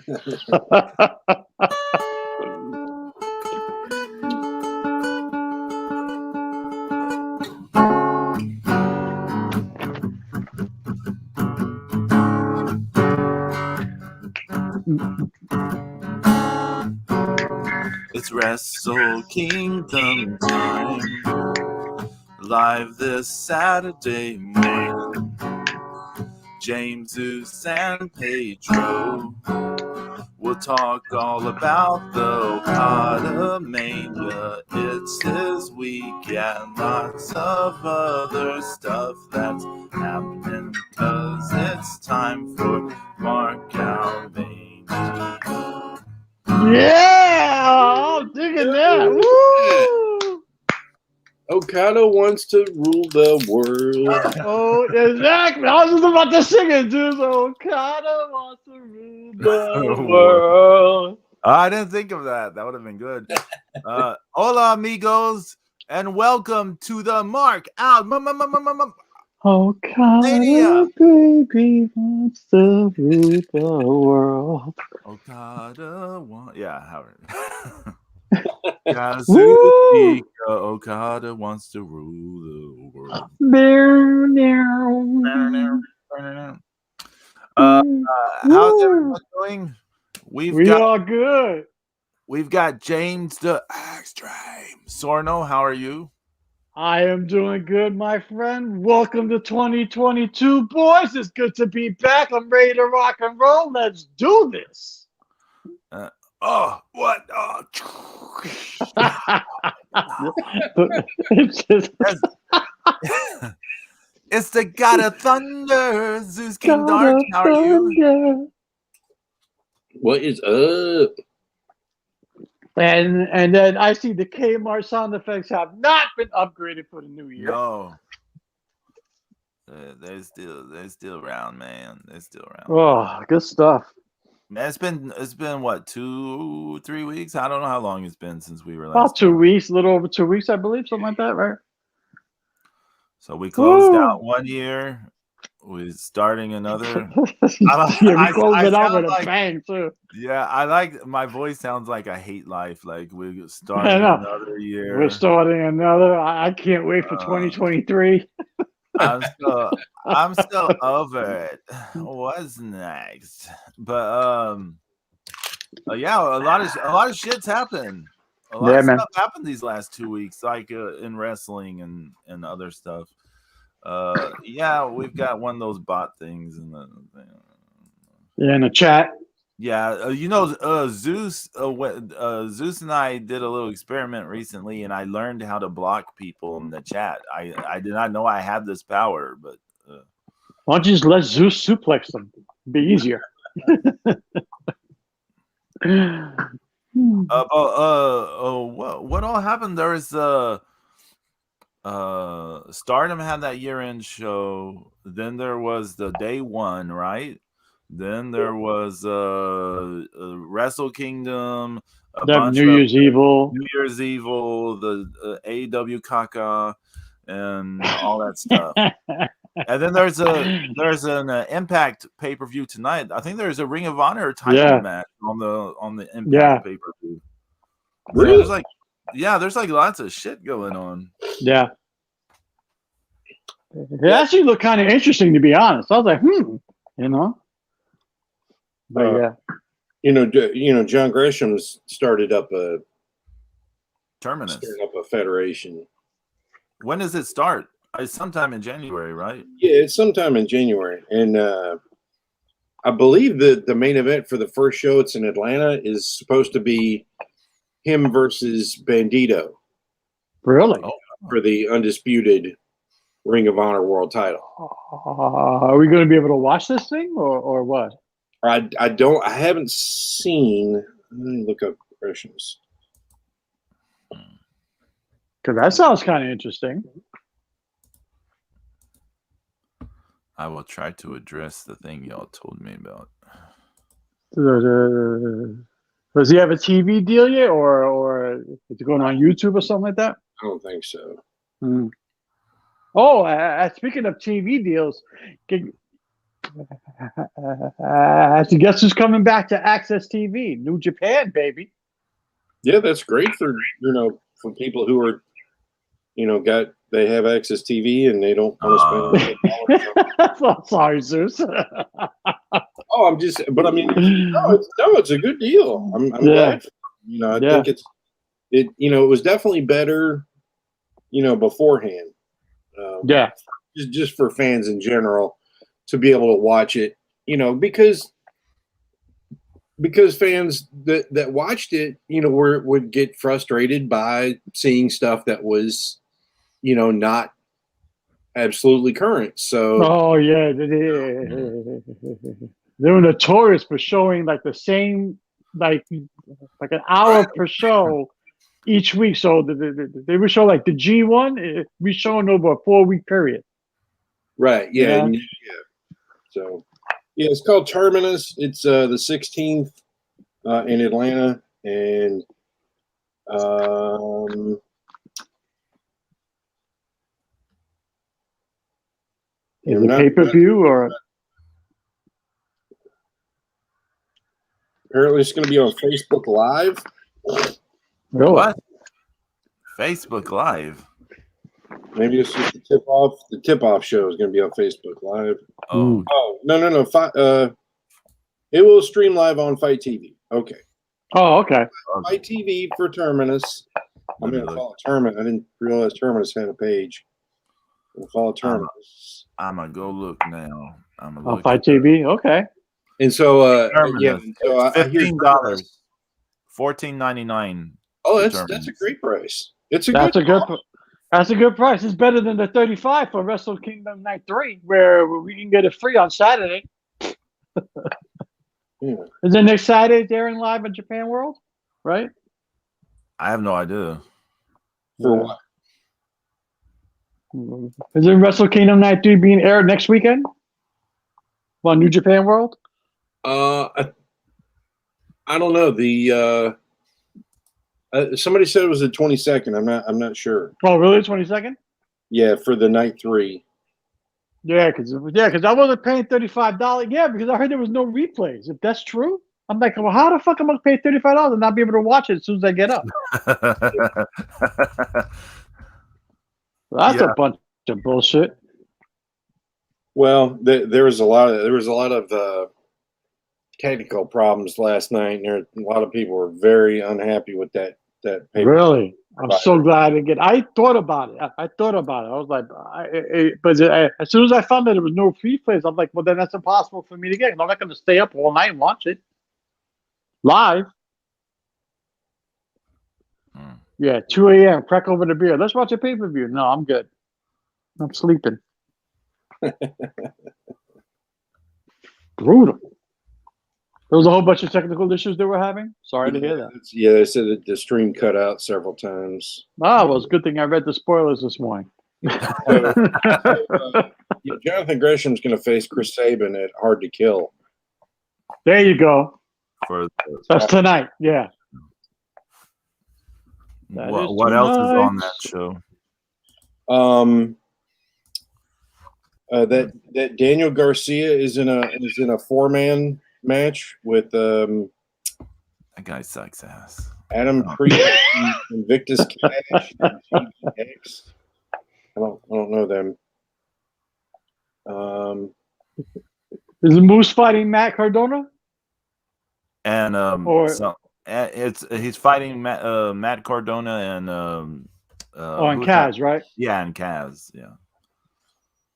It's Wrestle Kingdom time, live this Saturday morning. James, Zeus, and Pedro will talk all about the OKADAMANIA. It's this week and lots of other stuff that's happening, cause it's time for Mark Albania. Yeah, I'm digging that. Woo! Okada wants to rule the world. Oh, exactly. I was just about to sing it, dude. Okada wants to rule the world. I didn't think of that. That would have been good. Hola, amigos, and welcome to the Mark Albania. Okada, baby, wants to rule the world. Okada, yeah, Howard. Kazuchika Okada wants to rule the world. How's everyone doing? We are good. We've got James the Extreme Sorno. How are you? I am doing good, my friend. Welcome to 2022, boys. It's good to be back. I'm ready to rock and roll. Let's do this. Oh, what? Oh. It's the God of Thunder, Zeus King Dark. How are you? What is up? And then I see the Kmart sound effects have not been upgraded for the new year. No. They're still around, man. They're still around. Oh, good stuff. Man, it's been what, 2-3 weeks? I don't know how long it's been since we were last. About 2 weeks, a little over 2 weeks, I believe, something like that, right? So we closed out 1 year. We're starting another. Yeah, we closed it out with a bang too. Yeah, I like my voice sounds like I hate life. Like we're starting another year. We're starting another. I can't wait for 2023. I'm still over it. What's next? But yeah, a lot of shit's happened. A lot of stuff happened these last 2 weeks, like in wrestling and other stuff. Yeah, we've got one of those bot things in the in the chat. Yeah, Zeus and I did a little experiment recently, and I learned how to block people in the chat. I did not know I had this power, but why don't you just let Zeus suplex them? It'd be easier. what all happened? There was Stardom had that year-end show. Then there was the day one, right? Then there was Wrestle Kingdom, New Year's Evil, the AEW Kaka, and all that stuff. And then there's an Impact pay-per-view tonight. I think there's a Ring of Honor title match on the Impact pay-per-view. Really? So there's like lots of shit going on. Yeah. It actually looked kind of interesting, to be honest. I was like, But John Gresham's started up a Terminus. Starting up a federation. When does it start? It's sometime in January, right? Yeah, it's sometime in January, and I believe that the main event for the first show, it's in Atlanta, is supposed to be him versus Bandito. Really? For the undisputed Ring of Honor World Title. Are we going to be able to watch this thing, or what? I haven't seen. Let me look up impressions. Because that sounds kind of interesting. I will try to address the thing y'all told me about. Does he have a TV deal yet, or is it going on YouTube or something like that? I don't think so. Oh, speaking of TV deals, So guess who's coming back to Access TV? New Japan, baby. Yeah, that's great for for people who are they have Access TV and they don't want to spend I'm sorry, Zeus. Oh, but I mean, it's a good deal. I'm glad. I think it was definitely better, beforehand. Yeah. Just for fans in general to be able to watch it, because fans that watched it, would get frustrated by seeing stuff that was, not absolutely current. So, Oh yeah, they were notorious for showing like the same, like an hour per show each week. So they would show like the G1, we showing over a 4-week period. Right. Yeah. Yeah. So, yeah, it's called Terminus. It's the 16th in Atlanta, and is it pay-per-view or? Apparently, it's going to be on Facebook Live. Really? What? Facebook Live? Maybe it's just the tip-off. The tip-off show is going to be on Facebook Live. Oh, No. It will stream live on Fight TV. Okay. Oh, okay. Fight TV for Terminus. I'm going to follow Terminus. I didn't realize Terminus had a page. I'm going to follow Terminus. I'm going to go look now. On Fight TV? Okay. And so, yeah. So $15. $14.99. Oh, that's a great price. That's a good price. It's better than the $35 for Wrestle Kingdom Night 3, where we can get it free on Saturday. Yeah. Is it next Saturday airing live in Japan World? Right? I have no idea. For what? Is it Wrestle Kingdom Night 3 being aired next weekend? On New Japan World? I don't know. The somebody said it was the 22nd. I'm not sure. Oh, really? 22nd? Yeah, for the night 3. Yeah, because I wasn't paying $35. Yeah, because I heard there was no replays. If that's true, I'm like, well, how the fuck am I going to pay $35 and not be able to watch it as soon as I get up? That's a bunch of bullshit. Well, there was a lot of technical problems last night, and a lot of people were very unhappy with that paper. Really? I'm so glad I thought about it. I was like, but as soon as I found that there was no replays, I'm like, well, then that's impossible for me to get. I'm not going to stay up all night and watch it live. Yeah, 2 a.m. Crack over the beer. Let's watch a pay-per-view. No, I'm good. I'm sleeping. Brutal. There was a whole bunch of technical issues they were having. Sorry to hear that. Yeah, they said that the stream cut out several times. Well, it's a good thing I read the spoilers this morning. Jonathan Gresham's going to face Chris Sabin at Hard to Kill. There you go. That's tonight. Yeah. What else is on that show? That Daniel Garcia is in a 4-man match with that guy sucks ass. Adam Priest, Invictus Cash, and GBX. I don't know them. Is Moose fighting Matt Cardona? And he's fighting Matt Cardona and and Kaz, right? Yeah, and Kaz, yeah.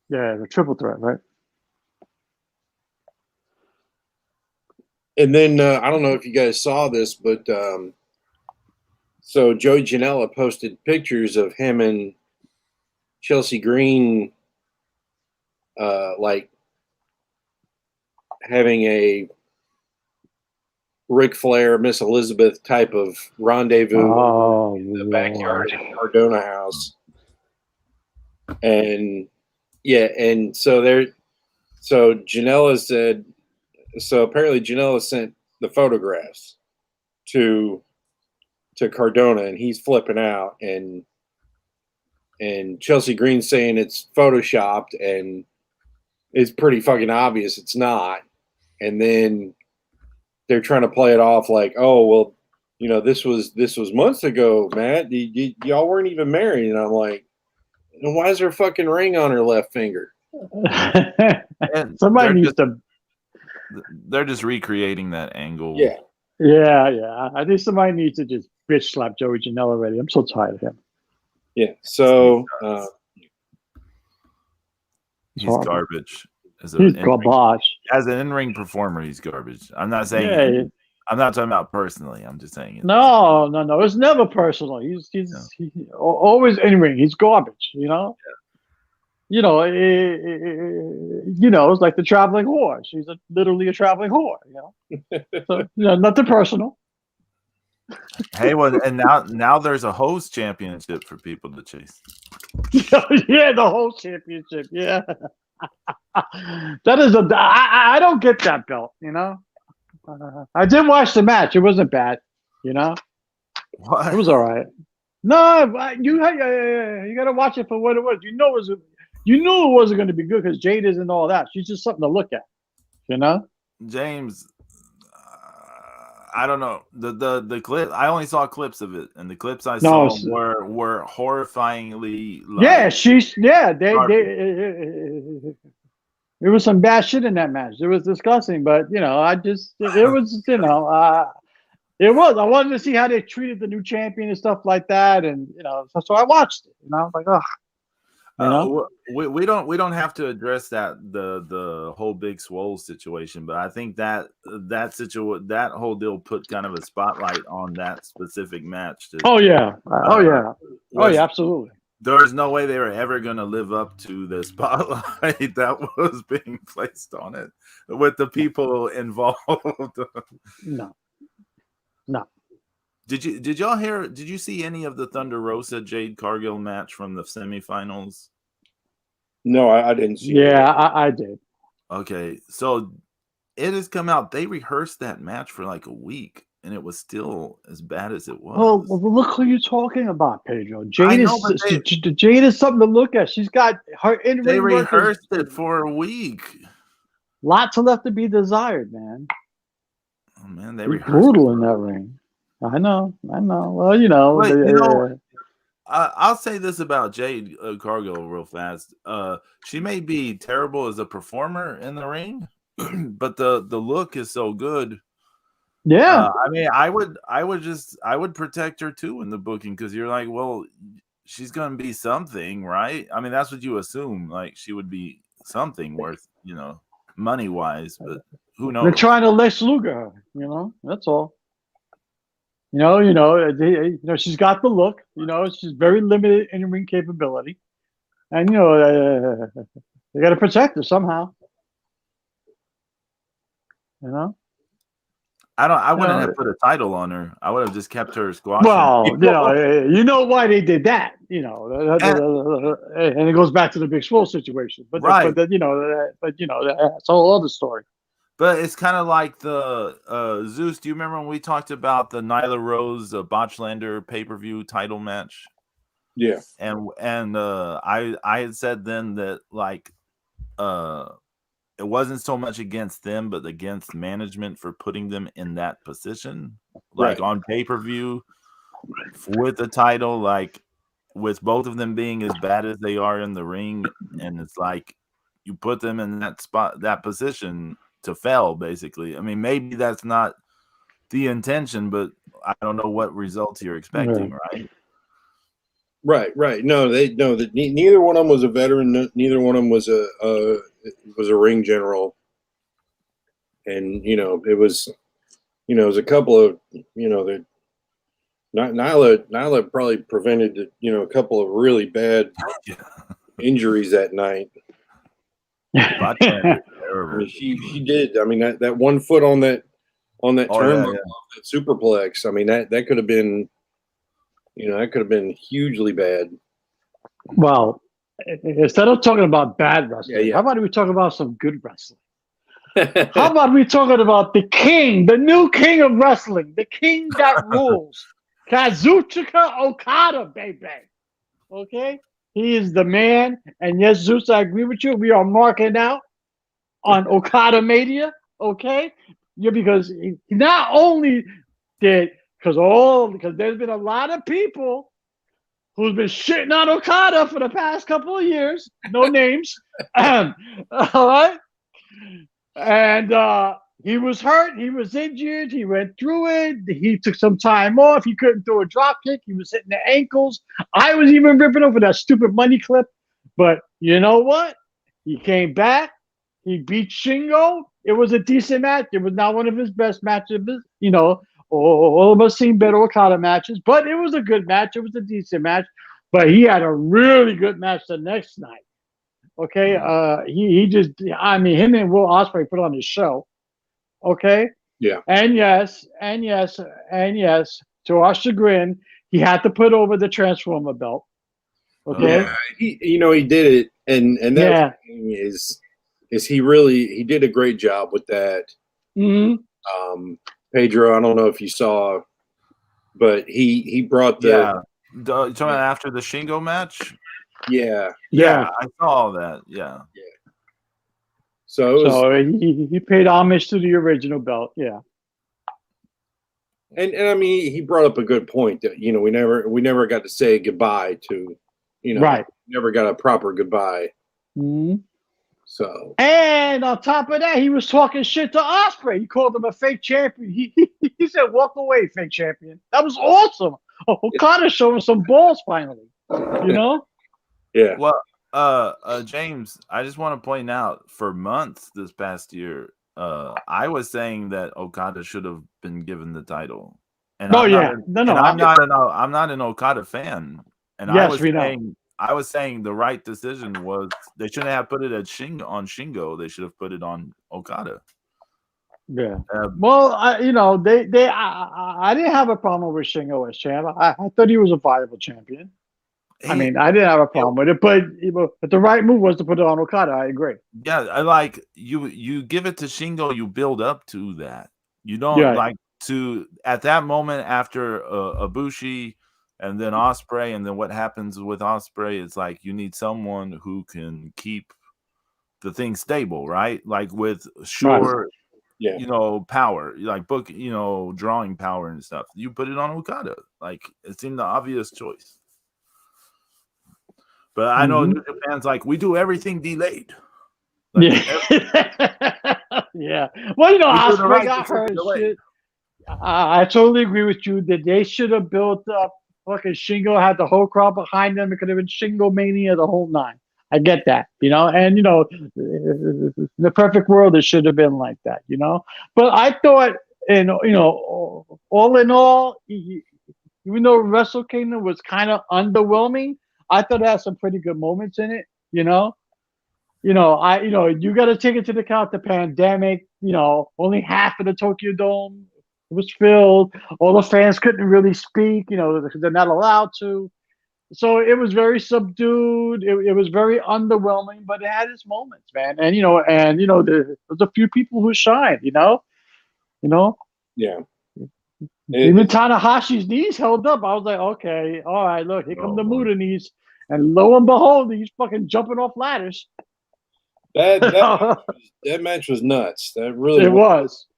Yeah, the triple threat, right? And then I don't know if you guys saw this, but so Joey Janela posted pictures of him and Chelsea Green, like having a Ric Flair, Miss Elizabeth type of rendezvous in the backyard at Cardona House. And yeah, and so Janela said, so apparently Janela sent the photographs to Cardona, and he's flipping out, and Chelsea Green saying it's photoshopped, and it's pretty fucking obvious it's not. And then they're trying to play it off like, oh well, this was months ago, Matt. Y'all weren't even married. And I'm like, why is there a fucking ring on her left finger? And Somebody needs to. They're just recreating that angle. Yeah. Yeah. I think somebody needs to just bitch slap Joey Janela already. I'm so tired of him. Yeah. So he's garbage. He's garbage. As an in-ring performer, he's garbage. I'm not saying. Yeah, I'm not talking about personally. I'm just saying. No. It's never personal. He's always in-ring. He's garbage. Yeah. It's like the traveling whore. She's literally a traveling whore. So nothing personal. Hey, well, and now there's a host championship for people to chase. Yeah, the whole championship. Yeah, that is I don't get that belt. I did watch the match. It wasn't bad. What? It was all right. No, you got to watch it for what it was. You knew it wasn't going to be good because Jade isn't all that. She's just something to look at. James, I don't know the clip. I only saw clips of it, and the clips I saw were horrifyingly. There was some bad shit in that match. It was disgusting, but it was it was. I wanted to see how they treated the new champion and stuff like that, and so I watched it. I was like, oh. We don't have to address the whole Big Swole situation, but I think that whole deal put kind of a spotlight on that specific match. Yeah, absolutely. There's no way they were ever going to live up to the spotlight that was being placed on it with the people involved. No. Did you see any of the Thunder Rosa Jade Cargill match from the semifinals? No, I didn't see it. Yeah, I did. Okay, so it has come out. They rehearsed that match for like a week, and it was still as bad as it was. Well, look who you're talking about, Pedro. Jade is something to look at. She's got her in-ring. They rehearsed it for a week. Lots left to be desired, man. Oh man, they're brutal in that ring. I know. Well, I'll say this about Jade Cargill real fast. She may be terrible as a performer in the ring, but the look is so good. Yeah. I would protect her too in the booking, because you're like, well, she's gonna be something, right? I mean, that's what you assume. Like she would be something worth, money wise, but who knows? They're trying to Lex Luger her, that's all. She's got the look. She's very limited in ring capability, and they got to protect her somehow. I wouldn't have put a title on her. I would have just kept her squashing. Well, you know why they did that. And it goes back to the Big Swole situation. But right. That's a whole other story. But it's kind of like the Zeus. Do you remember when we talked about the Nyla Rose Botchlander pay-per-view title match? Yeah. And I had said then that it wasn't so much against them, but against management for putting them in that position, on pay-per-view with the title, with both of them being as bad as they are in the ring, and it's like you put them in that position to fail, basically. I mean, maybe that's not the intention, but I don't know what results you're expecting, right? Right. No, neither one of them was a veteran. Neither one of them was a ring general, and it was a couple of that. Nyla probably prevented a couple of really bad injuries that night. She did. I mean, that 1 foot on that turnbuckle, that superplex. I mean, that could have been, that could have been hugely bad. Well, instead of talking about bad wrestling, how about we talk about some good wrestling? How about we talking about the king, the new king of wrestling, the king that rules, Kazuchika Okada, baby. Okay? He is the man. And yes, Zeus, I agree with you. We are marking out on OKADAMANIA, okay? Yeah, because he not only did because there's been a lot of people who's been shitting on Okada for the past couple of years, no names, all right? And he was hurt, he was injured, he went through it, he took some time off, he couldn't throw a drop kick, he was hitting the ankles. I was even ripping over that stupid money clip, but you know what? He came back, he beat Shingo. It was a decent match. It was not one of his best matches, you know. All of us seen better Okada matches, but it was a good match. It was a decent match, but he had a really good match the next night. Okay, he just, I mean, him and Will Ospreay put on his show. Okay, Yeah, and yes, to our chagrin, he had to put over the Transformer belt. Okay, yeah, he did it, and that is he did a great job with that. Mm-hmm. Pedro, I don't know if you saw, but he brought the talking about after the Shingo match. Yeah, I saw all that. Yeah. So he paid homage to the original belt. Yeah. And I mean, he brought up a good point that we never got to say goodbye to, right. Never got a proper goodbye. Mm-hmm. So, and on top of that, he was talking shit to Ospreay. He called him a fake champion. He said, "Walk away, fake champion." That was awesome. Okada showing some balls finally. You know? Yeah. Well, James, I just want to point out, for months this past year, I was saying that Okada should have been given the title. And I'm not an Okada fan. And I was saying the right decision was they shouldn't have put it at on Shingo. They should have put it on Okada. Yeah. Well, I didn't have a problem with Shingo as champ. I thought he was a viable champion. I mean, I didn't have a problem with it, but the right move was to put it on Okada. I agree. Yeah, I like you give it to Shingo, you build up to that. You don't like to at that moment after Ibushi and then Ospreay, and then what happens with Ospreay is like you need someone who can keep the thing stable, right? Like with short, power, like drawing power and stuff. You put it on Okada. Like it seemed the obvious choice. But I know New Japan's like, we do everything delayed. Like, yeah. Well, Ospreay got hurt and shit. I totally agree with you that they should have built up. Fucking Shingo had the whole crowd behind them. It could have been Shingo Mania the whole nine. I get that, and in the perfect world, it should have been like that, But I thought, all in all, even though Wrestle Kingdom was kind of underwhelming, I thought it had some pretty good moments in it, you got to take into account the pandemic, only half of the Tokyo Dome was filled. All the fans couldn't really speak, because they're not allowed to. So it was very subdued. It was very underwhelming, but it had its moments, man. And, there was a few people who shined, Yeah. Even Tanahashi's knees held up. I was like, okay, all right, look, here come the Muda knees. And lo and behold, he's fucking jumping off ladders. That match was nuts. That really was.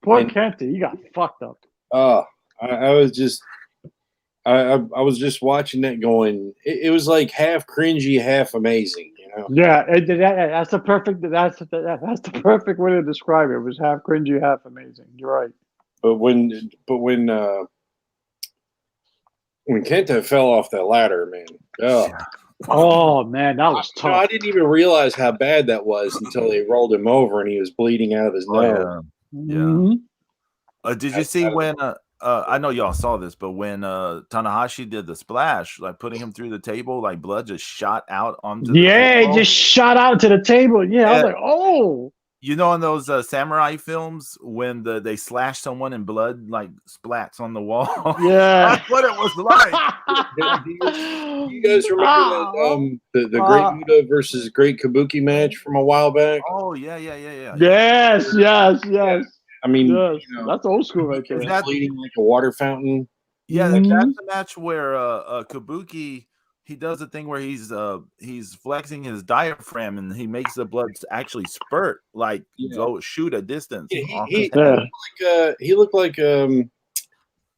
Poor Kenta, he got fucked up. I was just watching that going, it was like half cringy, half amazing, Yeah, that's the perfect way to describe it. It was half cringy, half amazing. You're right. But when Kenta fell off that ladder, man. Oh man, that was tough. I didn't even realize how bad that was until they rolled him over and he was bleeding out of his nose. Yeah. Did you see when I know y'all saw this, but when Tanahashi did the splash, like putting him through the table, like blood just shot out onto the table? It just shot out to the table. Yeah, I was like, oh. In those samurai films when they slash someone and blood like splats on the wall? Yeah. That's what it was like. Do you guys remember that the Great Muta versus Great Kabuki match from a while back? Oh, yeah. Yes. Yeah. I mean, that's old school right there. That's bleeding like a water fountain. Yeah, that's the match where Kabuki, he does a thing where he's flexing his diaphragm and he makes the blood actually spurt, like go shoot a distance. Yeah, he looked like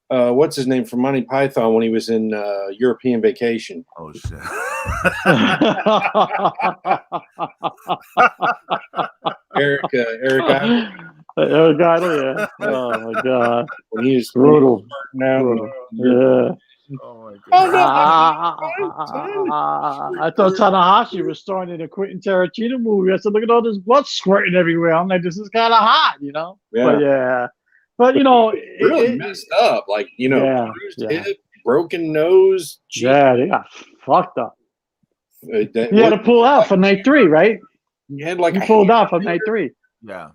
what's his name from Monty Python when he was in European Vacation. Oh shit. Eric Idle. Eric Idle, yeah. Oh my god. When he was brutal. Brutal. Yeah. Oh my god. I thought Tanahashi was starring in a Quentin Tarantino movie. I said, look at all this blood squirting everywhere. I'm like, this is kind of hot, you know? Yeah. But yeah. But you know, really messed up. Like, you know, bruised hip, broken nose. Cheek. Yeah, they got fucked up. He had to pull out for night 3, right? He pulled out for night 3. Yeah.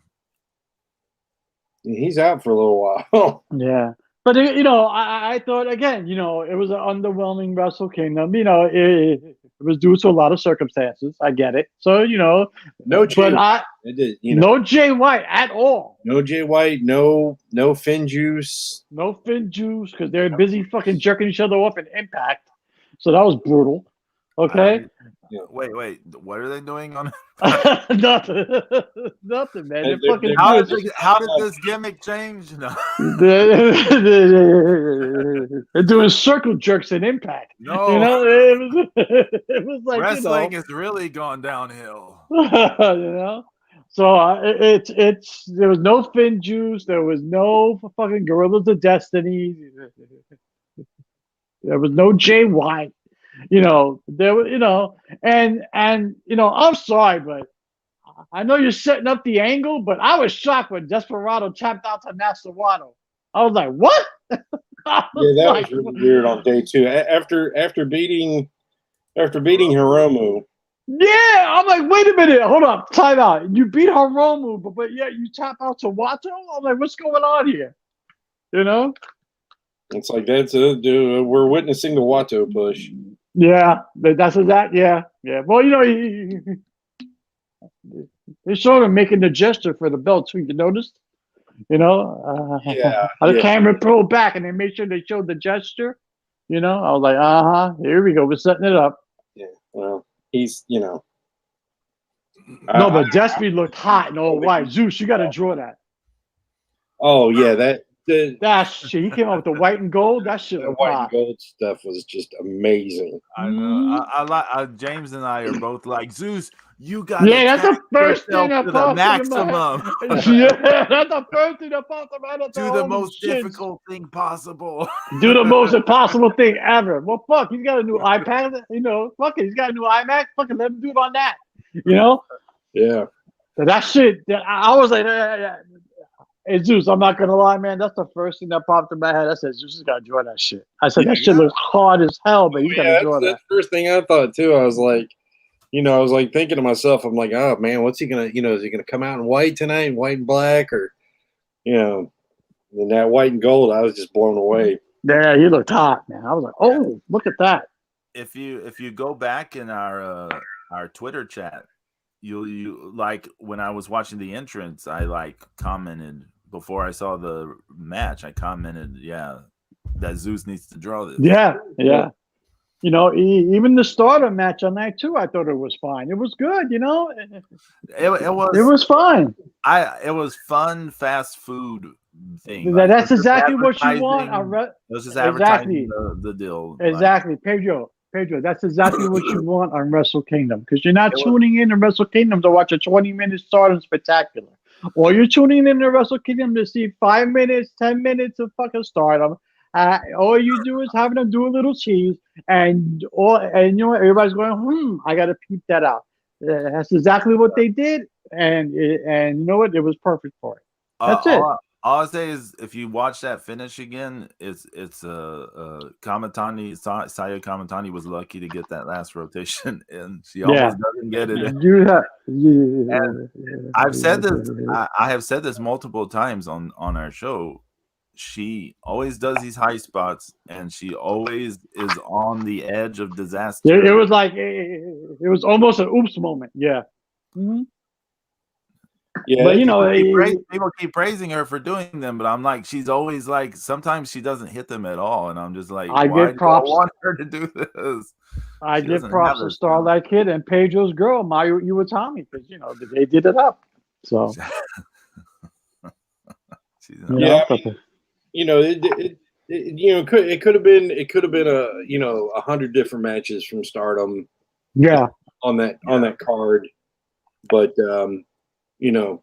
He's out for a little while. Yeah. But, you know, I thought, again, you know, it was an underwhelming Wrestle Kingdom. You know, it was due to a lot of circumstances. I get it. So, you know. No Jay White. No Jay White at all. No Jay White. No Finn Juice. No Finn Juice because they're busy fucking jerking each other off in Impact. So that was brutal. Okay. Wait. What are they doing on? Nothing, man. How did this gimmick change? No. They're doing circle jerks in Impact. No, you know, it was like wrestling is really gone downhill. You know, so it's there was no Finn Juice, there was no fucking Gorillas of Destiny, there was no Jay White. You know, there was, you know, and you know, I'm sorry, but I know you're setting up the angle, but I was shocked when Desperado tapped out to Nasawato. I was like, what? That was really weird on day 2. After beating Hiromu. Yeah, I'm like, wait a minute, hold up, time out. You beat Hiromu, but yeah, you tap out to Wato? I'm like, what's going on here? You know? It's like we're witnessing the Wato push. Yeah, that's that. Yeah. Well, you know, they showed him making the gesture for the belt too. You noticed? You know, the camera pulled back and they made sure they showed the gesture. You know, I was like, here we go. We're setting it up. Yeah. Well, he's, you know. No, but Despy looked hot and all white. Zeus, you got to draw that. Oh yeah, that shit. He came up with the white and gold. That shit. The white and gold stuff was just amazing. I know. I like James and I are both like, Zeus, you got that's the first thing that pops the maximum. Yeah, that's the first thing that pops in my head. Do the most difficult thing possible. Do the most impossible thing ever. Well, fuck, he's got a new iPad. You know, fuck it, he's got a new iMac. Fucking let him do it on that. You know. Yeah. So that shit. I was like. Hey, Zeus, I'm not going to lie, man. That's the first thing that popped in my head. I said, Zeus has got to draw that shit. I said, that shit looks hard as hell, but he's got to draw that. That's the first thing I thought, too. I was like, you know, I was like thinking to myself, I'm like, oh, man, what's he going to, you know, is he going to come out in white tonight, white and black, or, you know, and that white and gold, I was just blown away. Yeah, he looked hot, man. I was like, oh, look at that. If you go back in our Twitter chat, you like when I was watching the entrance, I like commented before I saw the match. I commented, that Zeus needs to draw this. Yeah. You know, even the starter match on night 2, I thought it was fine. It was good. You know, it was fine. It was fun fast food thing. That's exactly what you want. This is advertising the deal. Exactly, Pedro. That's exactly what you want on Wrestle Kingdom, because you're not tuning in to Wrestle Kingdom to watch a 20-minute Stardom Spectacular, or you're tuning in to Wrestle Kingdom to see 5 minutes, 10 minutes of fucking Stardom. All you do is having them do a little cheese, and you know what? Everybody's going, I got to peep that out. That's exactly what they did, and you know what? It was perfect for it. That's it. All I say is, if you watch that finish again, it's Kamatani. Saya Kamatani was lucky to get that last rotation, and she almost doesn't get it. I've said this. I have said this multiple times on our show. She always does these high spots, and she always is on the edge of disaster. It was like it was almost an oops moment. Yeah. Mm-hmm. Yeah, But you know, people keep praising her for doing them, but I'm like, she's always like, sometimes she doesn't hit them at all, and I'm just like, I why give do I props. want her to do this? I She give doesn't props have to this Starlight Kid and Pedro's girl, Mayu Iwatani, because you know they did it up. So She's you Yeah, know, I mean, you know, it could have been a 100 different matches from Stardom yeah, on that card, but you know,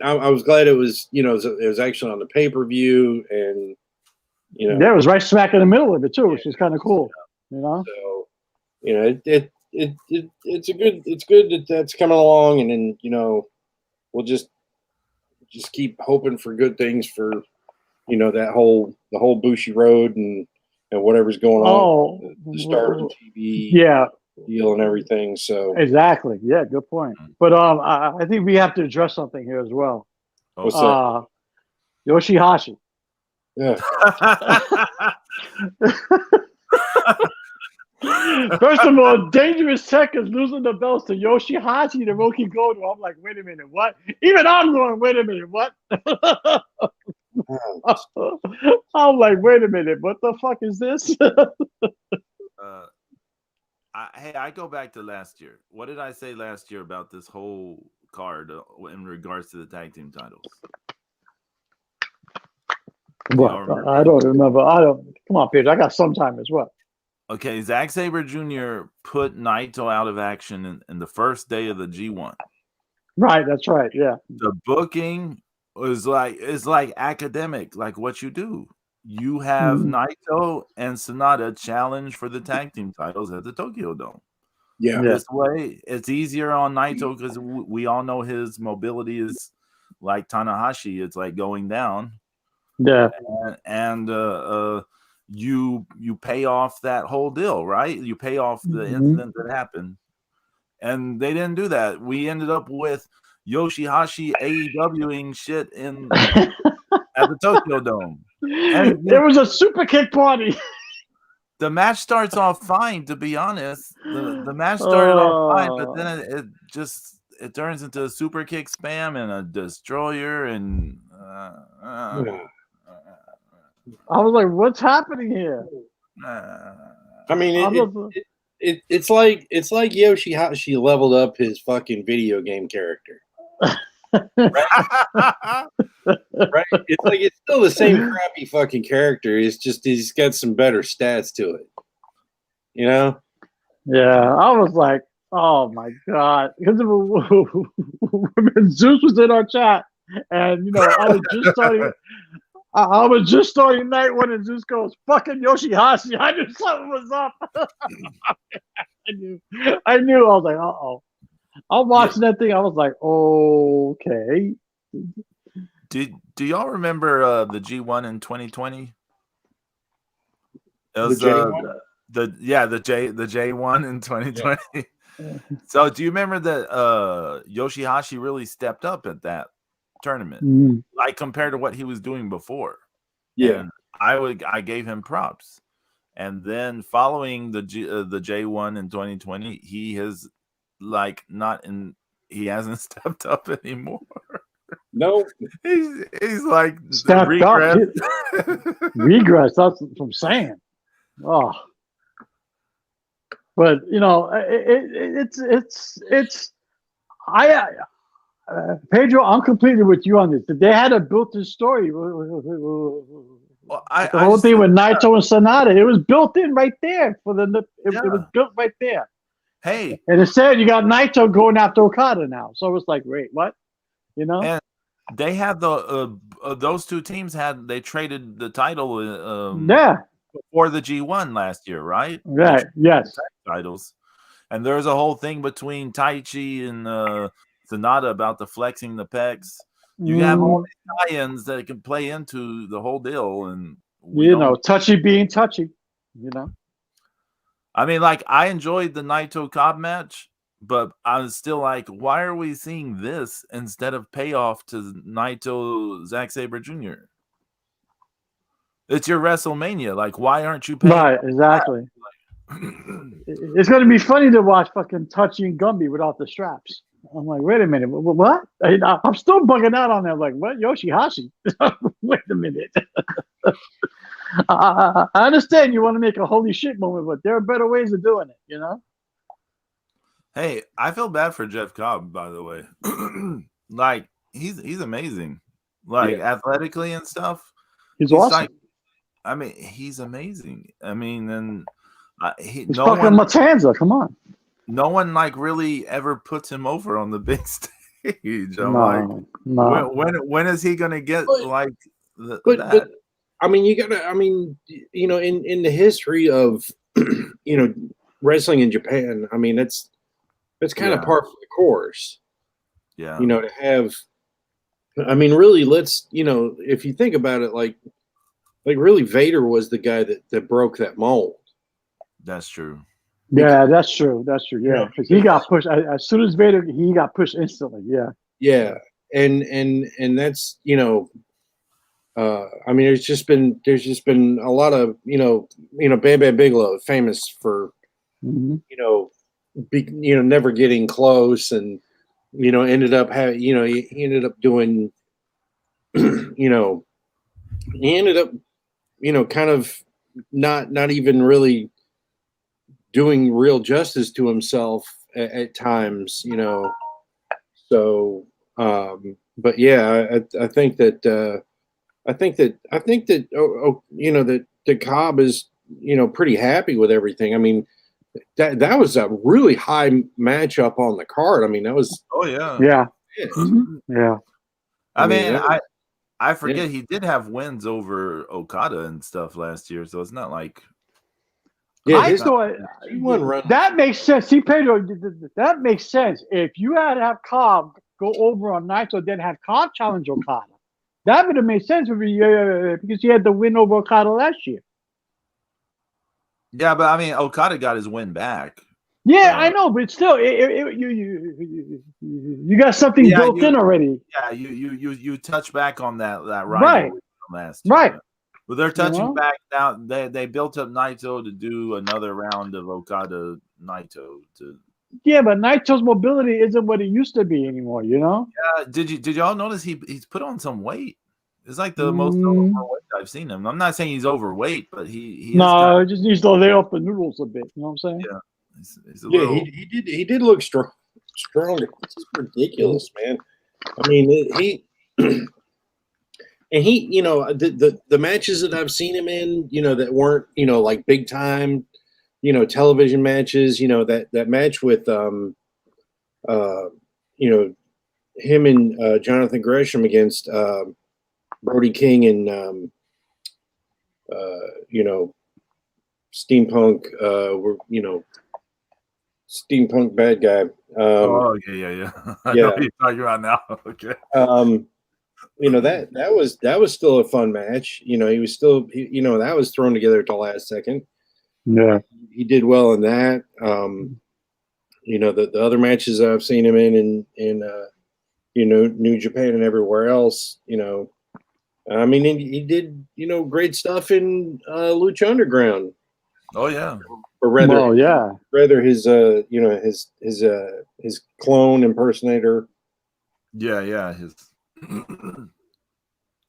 I was glad it was it was actually on the pay-per-view, and you know, yeah, it was right smack in the middle of it too, which is kind of cool. You know, so you know, it's good that that's coming along, and then you know, we'll just keep hoping for good things for the whole Bushi Road and whatever's going on the Stardom TV yeah, deal and everything. So exactly. Yeah, good point. But I think we have to address something here as well. what's that? Yoshihashi. Yeah. First of all, Dangerous Tech is losing the belts to Yoshihashi to Roki Goto. I'm like, wait a minute, what? Even I'm going, wait a minute, what? I'm like, wait a minute, what the fuck is this? I go back to last year. What did I say last year about this whole card in regards to the tag team titles? What? I don't remember. Come on, Peter. I got some time as well. Okay, Zack Sabre Jr. put Naito out of action in the first day of the G1. Right, that's right. Yeah. The booking is like academic, like what you do. You have Naito and Sonata challenge for the tag team titles at the Tokyo Dome. Yeah. This way, it's easier on Naito because we all know his mobility is like Tanahashi. It's like going down. Yeah. And you pay off that whole deal, right? You pay off the incident that happened. And they didn't do that. We ended up with Yoshihashi AEWing shit at the Tokyo Dome. And it was a super kick party. The match starts off fine, to be honest. The match started off fine, but then it turns into a super kick spam and a destroyer, and I was like, what's happening here? I mean, it's like Yoshihashi leveled up his fucking video game character. Right? Right? It's like it's still the same crappy fucking character. It's just he's got some better stats to it. You know? Yeah, I was like, oh my god, because when Zeus was in our chat, and you know, I was just starting night one, and Zeus goes, "Fucking Yoshihashi." I knew something was up. I knew. I was like, uh-oh. I'm watching that thing. I was like, okay. Do y'all remember the G1 in 2020? It was the J1 in 2020. Yeah. So do you remember that Yoshihashi really stepped up at that tournament, like compared to what he was doing before? Yeah, and I gave him props. And then following the J1 in 2020, he has he hasn't stepped up anymore. No, he's like regress. Regress. That's what I'm saying. Oh, but you know, Pedro, I'm completely with you on this. They had a built-in story. Well, the whole thing with Naito and Sonata, it was built in right there for it was built right there. Hey, and it said you got Naito going after Okada now, so it's like, wait, what? You know? And they had those two teams they traded the title before the G1 last year, right? Right. Yes. Titles, and there's a whole thing between Taichi and Sonata about the flexing the pecs. You have all these tie-ins that can play into the whole deal, and touchy being touchy. You know, I mean, like I enjoyed the Naito Cobb match, but I was still like, why are we seeing this instead of payoff to Naito Zack Sabre Jr.? It's your WrestleMania. Like, why aren't you paying? Right, exactly. It's going to be funny to watch fucking Touchy and Gumby without the straps. I'm like, wait a minute, what? I'm still bugging out on that. Like, what, Yoshihashi? Wait a minute. I understand you want to make a holy shit moment, but there are better ways of doing it, you know? Hey, I feel bad for Jeff Cobb, by the way. Like, he's amazing. Like, athletically and stuff. He's awesome. Like, I mean, he's amazing. I mean, and he's fucking Matanza. Come on. No one like really ever puts him over on the big stage. I'm like, when is he gonna get like that? But I mean, you gotta. I mean, you know, in the history of you know wrestling in Japan, I mean, it's kind of par for the course. Yeah, you know, to have. I mean, really, let's, you know, if you think about it, like really, Vader was the guy that broke that mold. That's true. Yeah, that's true. That's true. Yeah, because he got pushed as soon as Vader, he got pushed instantly. Yeah. Yeah, and that's, you know, I mean, there's just been a lot of, you know, Bam Bam Bigelow, famous for, you know, never getting close, and you know, ended up having, you know, he ended up doing, you know, he ended up, you know, kind of not even really doing real justice to himself at times, you know. So, but yeah, I think that you know, that Cobb is, you know, pretty happy with everything. I mean, that was a really high matchup on the card. I mean, that was yeah. I mean, I forget he did have wins over Okada and stuff last year, so it's not like. Yeah, I thought that makes sense. See, Pedro, that makes sense. If you had to have Cobb go over on Naito, then have Cobb challenge Okada, that would have made sense because he had the win over Okada last year. Yeah, but I mean, Okada got his win back. Yeah, I know, but still, you got something built in already. Yeah, you touch back on that right from last year. Right. Yeah. Well, they're touching back now. They built up Naito to do another round of Okada Naito to. Yeah, but Naito's mobility isn't what it used to be anymore. You know. Yeah. Did y'all notice he's put on some weight? It's like the most overweight I've seen him. I'm not saying he's overweight, but he just needs to lay off the noodles a bit. You know what I'm saying? Yeah. Little... he did look strong. This is ridiculous, man. I mean, he. And he, you know, the matches that I've seen him in, you know, that weren't, you know, like big time, you know, television matches, you know, that match with, you know, him and Jonathan Gresham against Brody King and, you know, Steampunk, you know, Steampunk bad guy. Yeah. I know what you're talking about now. Okay. You know, that was still a fun match. You know, he was still, you know, that was thrown together at the last second. Yeah, he did well in that. You know, the other matches I've seen him in you know, New Japan and everywhere else. You know, I mean, he did, you know, great stuff in Lucha Underground. Oh yeah, or rather his you know, his clone impersonator. Yeah,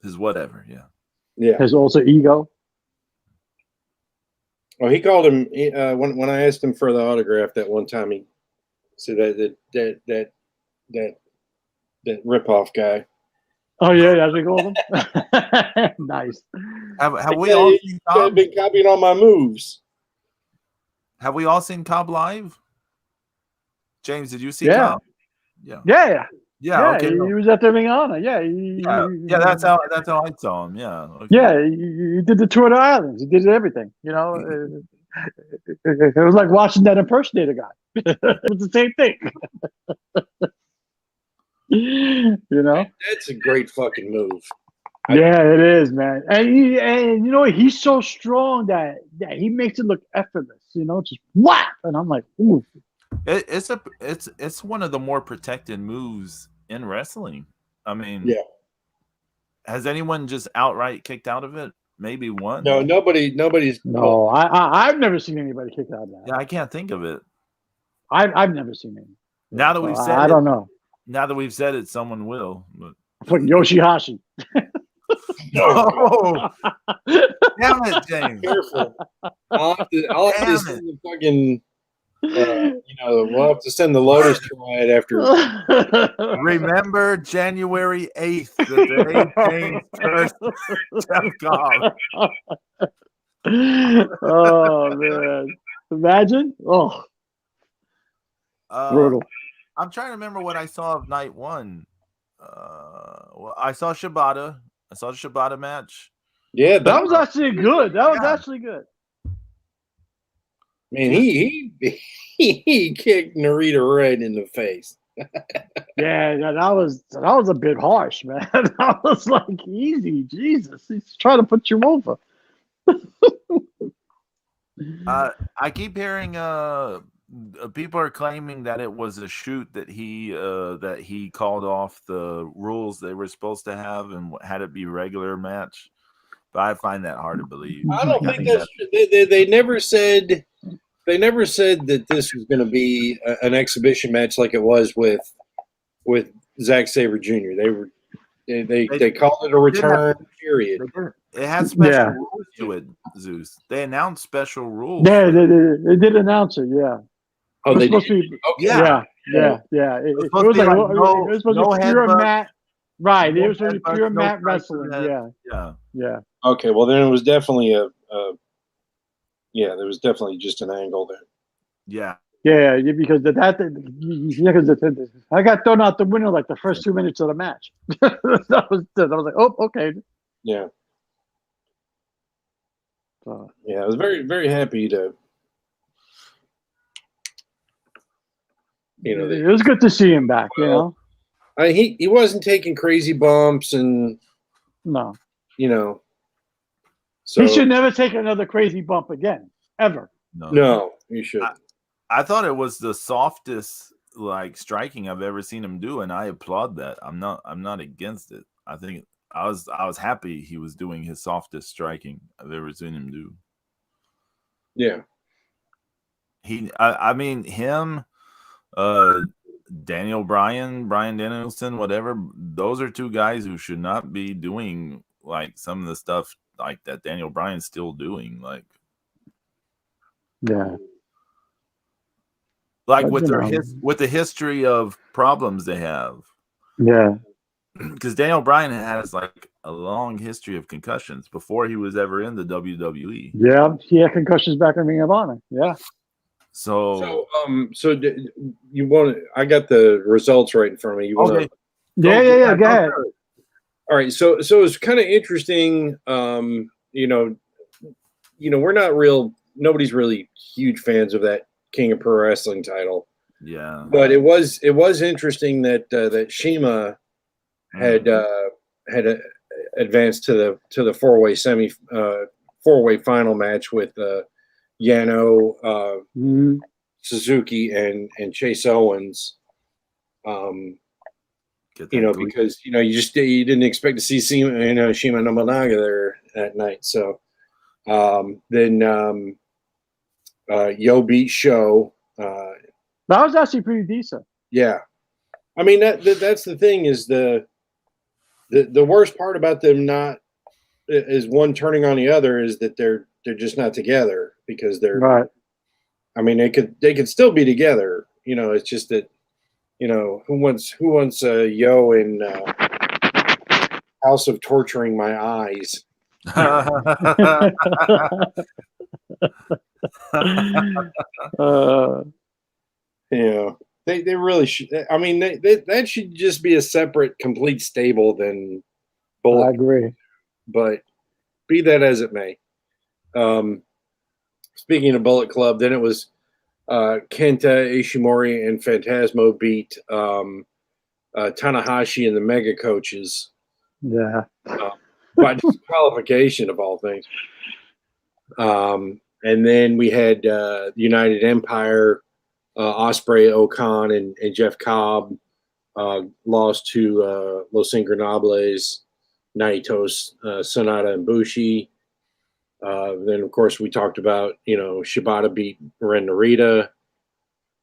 his whatever, yeah. His also ego. Oh, he called him when I asked him for the autograph that one time. He said that ripoff guy. Oh yeah, that's what he called him. Nice. Have we all seen Cobb? Been copying all my moves. Have we all seen Cobb live? James, did you see Cobb? Yeah, okay. He was at the Ring of Honor. Yeah, that's how I saw him. Yeah, okay. Yeah, he did the tour of the islands. He did everything. You know, it was like watching that impersonator guy. It was the same thing. You know, that's a great fucking move. Yeah, it is, man. And you know, he's so strong that he makes it look effortless. You know, just whap, and I'm like, ooh. It's one of the more protected moves in wrestling. I mean, has anyone just outright kicked out of it? Maybe one. No, nobody's. No, I've never seen anybody kick out of that. Yeah, I can't think of it. I've never seen it. Now that we've said, I don't know. Now that we've said it, someone will. But... Fuck Yoshihashi. No. Damn it, James. Careful. I'll have to send the fucking, we'll have to send the Lotus Triad after. Remember January 8th, the day James cursed Jeff Cobb. Oh, man. Imagine? Oh. Brutal. I'm trying to remember what I saw of night one. Well, I saw Shibata. I saw the Shibata match. Yeah, that was actually good. That was actually good. Man, he kicked Narita right in the face. Yeah, that was a bit harsh, man. That was like easy. Jesus, he's trying to put you over. I keep hearing people are claiming that it was a shoot that he called off the rules they were supposed to have and had it be regular match. But I find that hard to believe. I don't think that's true. They never said that this was going to be an exhibition match like it was with Zack Sabre Jr. They called it a return. Period. It had special rules to it, Zeus. They announced special rules. Yeah, they did announce it. Yeah. Oh, they did. Okay. Yeah. It was like it was supposed to be pure mat. Right. It was supposed to be pure mat wrestling. Yeah. Okay. Well, then it was definitely there was definitely just an angle there. Yeah, because I got thrown out the window like the first 2 minutes of the match. I was like, oh, okay. Yeah. I was very, very happy to. It was good to see him back. He wasn't taking crazy bumps and no. So he should never take another crazy bump again, ever. No, you should. I thought it was the softest striking I've ever seen him do, and I applaud that. I'm not against it. I think I was happy he was doing his softest striking I've ever seen him do. Yeah. I mean him, Daniel Bryan, Brian Danielson, whatever. Those are two guys who should not be doing some of the stuff that Daniel Bryan's still doing. With the history of problems they have. Yeah. Because Daniel Bryan has a long history of concussions before he was ever in the WWE. Yeah, he had concussions back in Ring of Honor. Yeah. So you want? I got the results right in front of me. You want? Okay. Yeah. Go ahead. All right. So it's kind of interesting. We're not nobody's really huge fans of that King of Pro Wrestling title. Yeah. But it was interesting that Shima had advanced to the four-way final match with Yano, Suzuki, and Chase Owens. Because you didn't expect to see Shima Nobunaga there that night. So then Yo beat Show. That was actually pretty decent. Yeah, I mean that's the thing is the worst part about them not is one turning on the other is that they're just not together because they're right. I mean they could still be together. It's just that who wants Yo in House of Torturing My Eyes. They really should. I mean, that should just be a separate, complete stable than Bullet. I agree. But be that as it may. Speaking of Bullet Club, then it was Kenta, Ishimori, and Phantasmo beat Tanahashi and the Mega Coaches. Yeah. By disqualification of all things. And then we had United Empire, Ospreay, Okan, and Jeff Cobb lost to Los Ingobernables, Naito's, Sonata, and Bushi. Then, of course, we talked about, Shibata beat Ren Narita.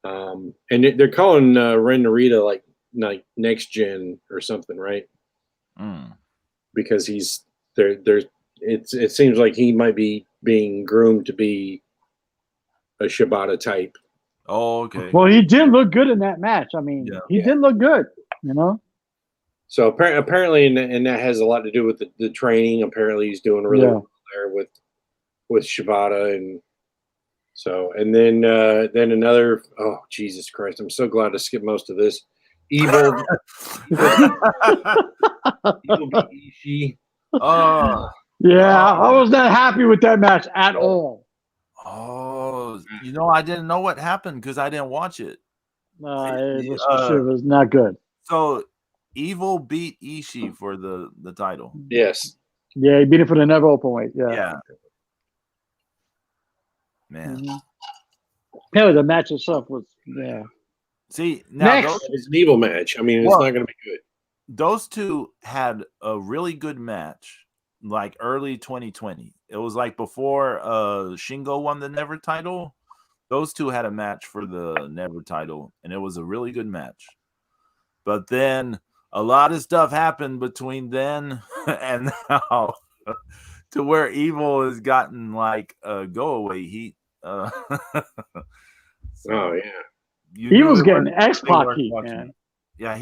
And they're calling Ren Narita like next gen or something, right? Mm. Because he's there. It seems like he might be being groomed to be a Shibata type. Oh, okay. Well, he did look good in that match. I mean, he did look good, you know. So apparently, and that has a lot to do with the training. Apparently, he's doing really well there with Shibata, and so and then another. Oh Jesus Christ! I'm so glad to skip most of this. Evil Ishii. Oh, yeah, I was not happy with that match at all. Oh, you know, I didn't know what happened because I didn't watch it. It was not good. So, Evil beat Ishii for the title. Yes. Yeah, he beat it for the never open weight. Yeah. Man. Yeah, the match itself was See, now it's an evil match. I mean, it's not going to be good. Those two had a really good match, like early 2020. It was like before Shingo won the Never title. Those two had a match for the Never title, and it was a really good match. But then a lot of stuff happened between then and now to where Evil has gotten like a go away heat. Oh, yeah. He was getting X-Pac heat, man. Yeah,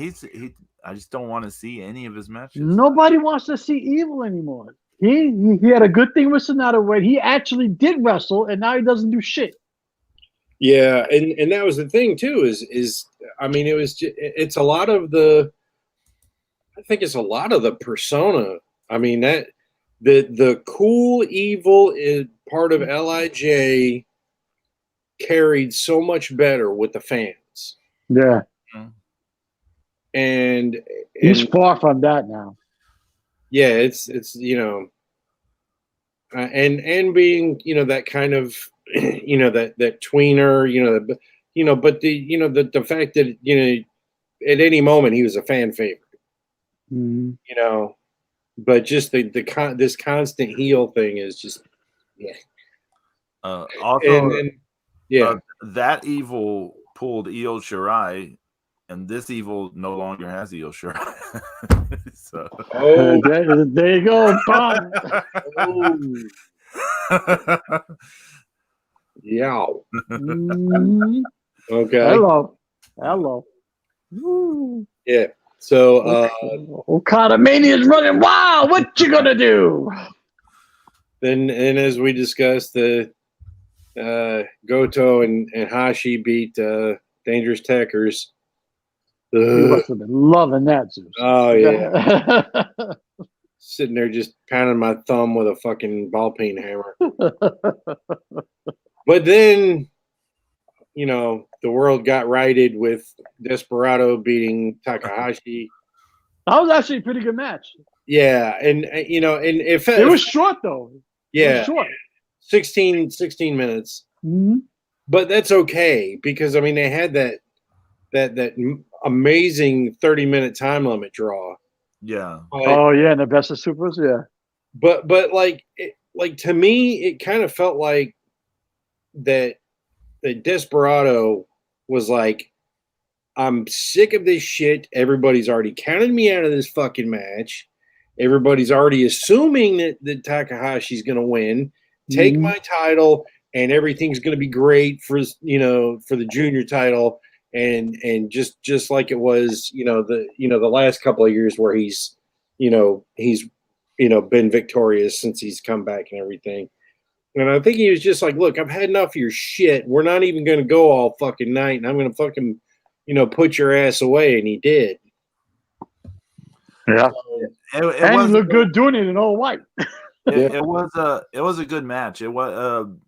I just don't want to see any of his matches. Nobody wants to see Evil anymore. He had a good thing with Sonata when he actually did wrestle, and now he doesn't do shit. Yeah, and that was the thing too. Is I mean, it's a lot of the. I think it's a lot of the persona. I mean that the cool Evil is part of LIJ carried so much better with the fans. Yeah. And he's far from that now. Yeah, it's you know, and being that kind of that tweener but the fact that at any moment he was a fan favorite, but just this constant heel thing is just also that Evil pulled Io Shirai. And this Evil no longer has Io Shirai. So. There you go. Yeah. Okay. Hello. Yeah. So OKADAMANIA is running wild. What you gonna do? Then, and as we discussed, the Goto and Hashi beat Dangerous Tekkers. You must have been loving that, Zeus. Oh yeah. Sitting there just pounding my thumb with a fucking ball peen hammer. But then, the world got righted with Desperado beating Takahashi. That was actually a pretty good match. Yeah, and and it was short though. Yeah, it was short. 16 minutes. Mm-hmm. But that's okay because I mean they had that amazing 30-minute time limit draw. Yeah. And the best of supers. Yeah. But like to me, it kind of felt like that Desperado was like, I'm sick of this shit. Everybody's already counted me out of this fucking match. Everybody's already assuming that Takahashi's going to win. Take my title, and everything's going to be great for the junior title. And just like it was, the last couple of years where he's been victorious since he's come back and everything. And I think he was just like, look, I've had enough of your shit. We're not even going to go all fucking night, and I'm going to fucking, put your ass away. And he did. Yeah. It was look good doing it in all white. It was a good match. It was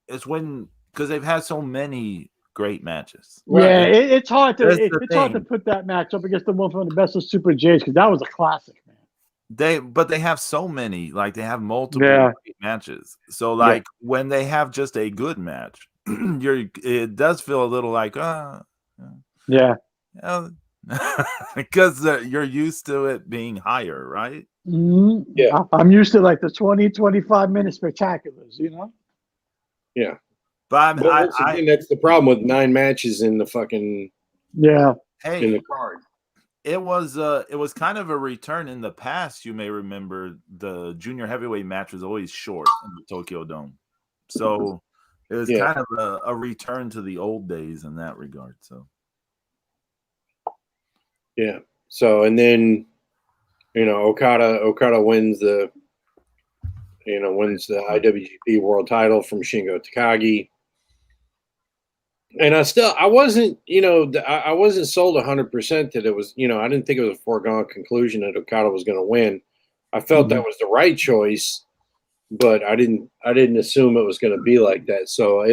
because they've had so many great matches. Yeah, it's hard to put that match up against the one from the Best of Super J's because that was a classic, man. But they have so many, like they have multiple great matches. So like when they have just a good match, it does feel a little like because you're used to it being higher, right? Mm-hmm. Yeah, I'm used to like the 20-25 minute spectaculars, Yeah. But again, that's the problem with 9 matches in the fucking Hey, in the card. it was kind of a return. In the past, you may remember the junior heavyweight match was always short in the Tokyo Dome. So it was kind of a return to the old days in that regard. So yeah. So and then Okada wins the IWGP World Title from Shingo Takagi. And I wasn't sold 100% that it was, I didn't think it was a foregone conclusion that Okada was going to win. I felt that was the right choice, but I didn't assume it was going to be like that. So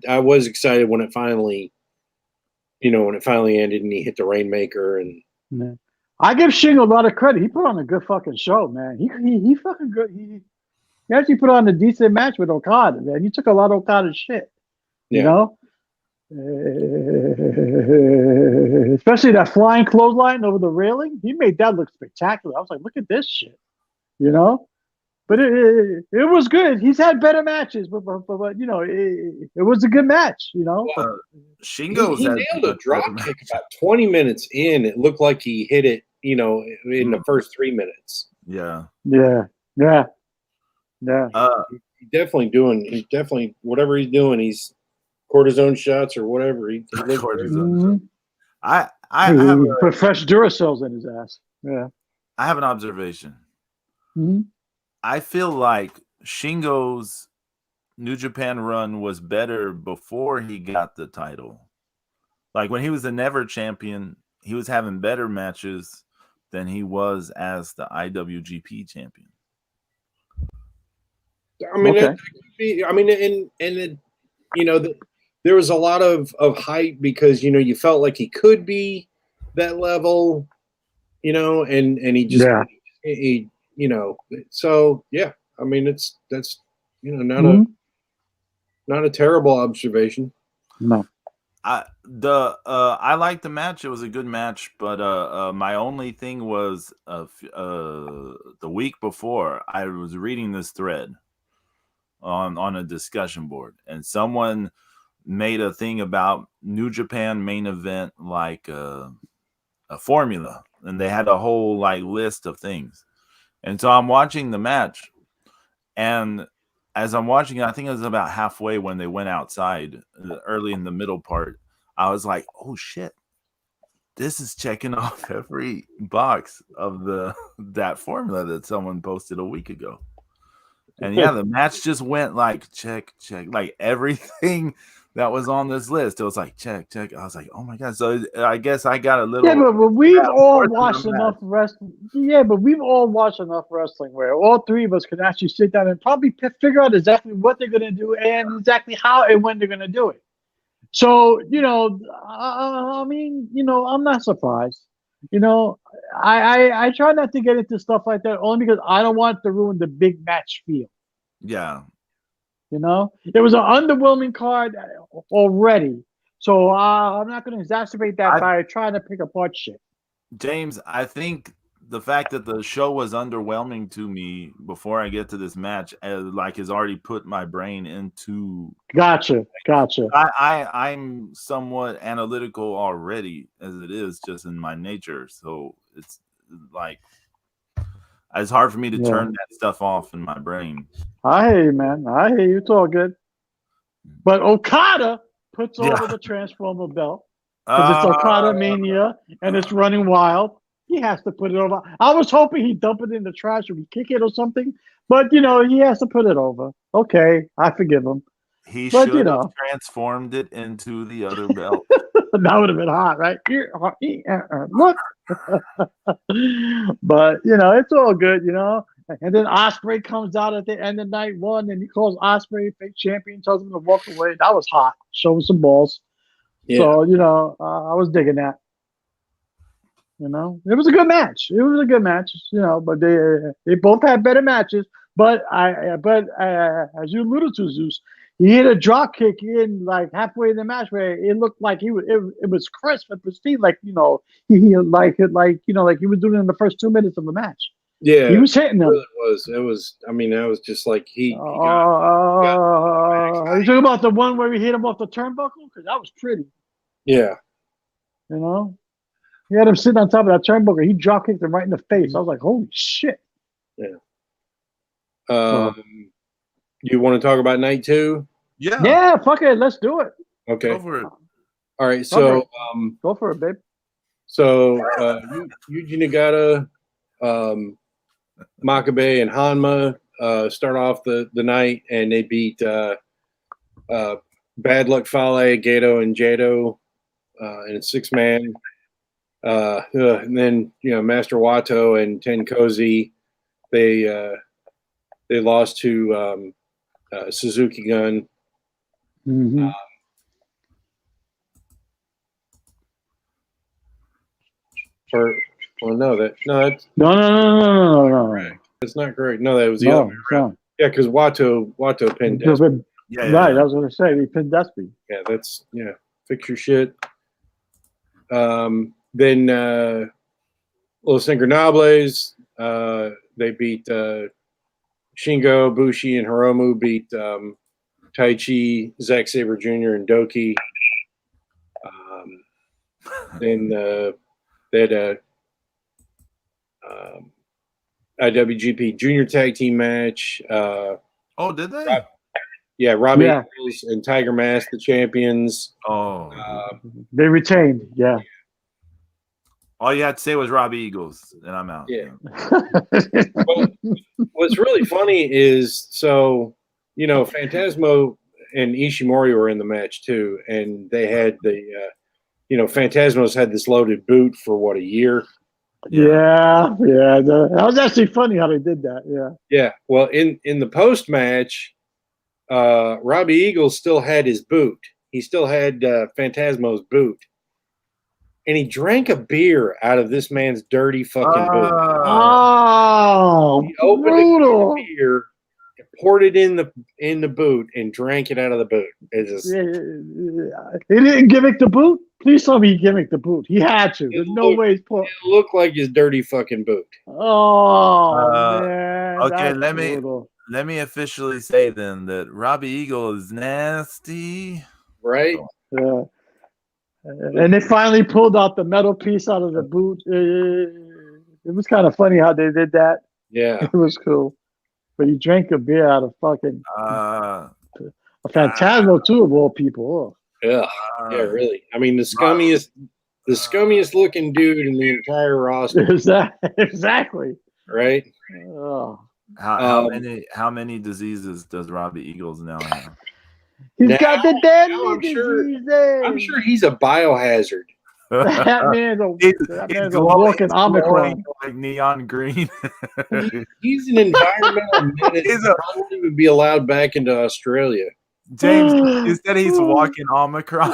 I was excited when it finally ended and he hit the Rainmaker. And I give Shingo a lot of credit. He put on a good fucking show, man. He fucking good. He actually put on a decent match with Okada, man. He took a lot of Okada shit, you know. Especially that flying clothesline over the railing. He made that look spectacular. I was like, look at this shit, you know. But it was good. He's had better matches, but it was a good match, you know. Shingo's he nailed a drop kick about 20 minutes in. It looked like he hit it, in the first 3 minutes. Yeah. He's definitely whatever he's doing. He's cortisone shots or whatever. He cortisone. I put fresh Duracells in his ass. Yeah. I have an observation. Mm-hmm. I feel like Shingo's New Japan run was better before he got the title. Like when he was the Never champion, he was having better matches than he was as the IWGP champion. I mean, that could be. I mean, there was a lot of hype because you felt like he could be that level, and he just so yeah. I mean, that's not a terrible observation. No. I liked the match. It was a good match, but my only thing was the week before I was reading this thread on a discussion board, and someone made a thing about New Japan main event like a formula, and they had a whole like list of things. And so I'm watching the match, and as I'm watching it, I think it was about halfway when they went outside, early in the middle part, I was like, oh shit, this is checking off every box of that formula that someone posted a week ago. And yeah, the match just went like check, like everything that was on this list. It was like check. I was like, oh my god. So I guess I got a little. Yeah, but we've all watched enough wrestling. Yeah, but we've all watched enough wrestling where all three of us can actually sit down and probably figure out exactly what they're going to do and exactly how and when they're going to do it. So I mean, I'm not surprised. I try not to get into stuff like that only because I don't want to ruin the big match feel. Yeah. It was an underwhelming card already. So I'm not going to exacerbate that by trying to pick apart shit. James, I think the fact that the show was underwhelming to me before I get to this match, has already put my brain into. Gotcha. I'm somewhat analytical already as it is, just in my nature. So it's like it's hard for me to turn that stuff off in my brain. I hear you, man. I hear you. It's all good. But Okada puts over the Transformer belt because it's Okada Mania and it's running wild. He has to put it over. I was hoping he'd dump it in the trash or he'd kick it or something, but he has to put it over. Okay, I forgive him. He should have transformed it into the other belt. That would have been hot, right? Look. But it's all good, And then Ospreay comes out at the end of night one, and he calls Ospreay fake champion, tells him to walk away. That was hot. Show him some balls. Yeah. So I was digging that. It was a good match. But they both had better matches. But as you alluded to, Zeus, he hit a drop kick in like halfway in the match where it looked like it was crisp and pristine, like he was doing it in the first 2 minutes of the match. Yeah, he was hitting them. It was. I mean, that was just like he are you talking about the one where he hit him off the turnbuckle? Because that was pretty. Yeah. He had him sitting on top of that turnbuckle. He drop kicked him right in the face. I was like, holy shit. Yeah. You want to talk about night 2? Yeah, fuck it. Let's do it. Okay. Go for it. All right. So, go for it, babe. So, Yuji Nagata, Makabe, and Hanma start off the night, and they beat Bad Luck Fale, Gato, and Jado in a 6-man. And then Master Wato and Tenkozi, they lost to Suzuki Gun. Mm-hmm. No, that's No. That's not correct. No, that was the other way around. Yeah, because Wato pinned Despy. Right, I was going to say he pinned Despy. Yeah, fix your shit. Then Los Ingobernables, they beat Shingo, Bushi, and Hiromu beat Taichi, Zack Sabre Jr., and Doki. Then they had IWGP Junior Tag Team match. Did they? Robbie Eagles and Tiger Mask, the champions. They retained. Yeah. All you had to say was Robbie Eagles, and I'm out. Yeah. What's really funny is, Phantasmo and Ishimori were in the match too, and they had the, Phantasmo's had this loaded boot for a year. Yeah. That was actually funny how they did that. Yeah. Yeah. Well, in the post match, Robbie Eagles still had his boot. He still had Phantasmo's boot. And he drank a beer out of this man's dirty fucking boot. Oh, he opened the beer, poured it in the boot, and drank it out of the boot. He didn't gimmick the boot? Please tell me he gimmicked the boot. He had to. There's no way he's It looked like his dirty fucking boot. Oh, man. Okay, let me officially say then that Robbie Eagle is nasty. Right? Yeah. And they finally pulled out the metal piece out of the boot. It was kind of funny how they did that. Yeah. It was cool. But he drank a beer out of fucking a Phantasmo too, of all people. Yeah. Yeah, really. I mean, the scummiest looking dude in the entire roster. Exactly. Right? Oh. How many diseases does Robbie Eagles now have? He's got the deadly diseases. I'm sure he's a biohazard. That man's a walking Omicron. Like neon green. He's an environmental menace. He won't even be allowed back into Australia. James, you said he's walking Omicron.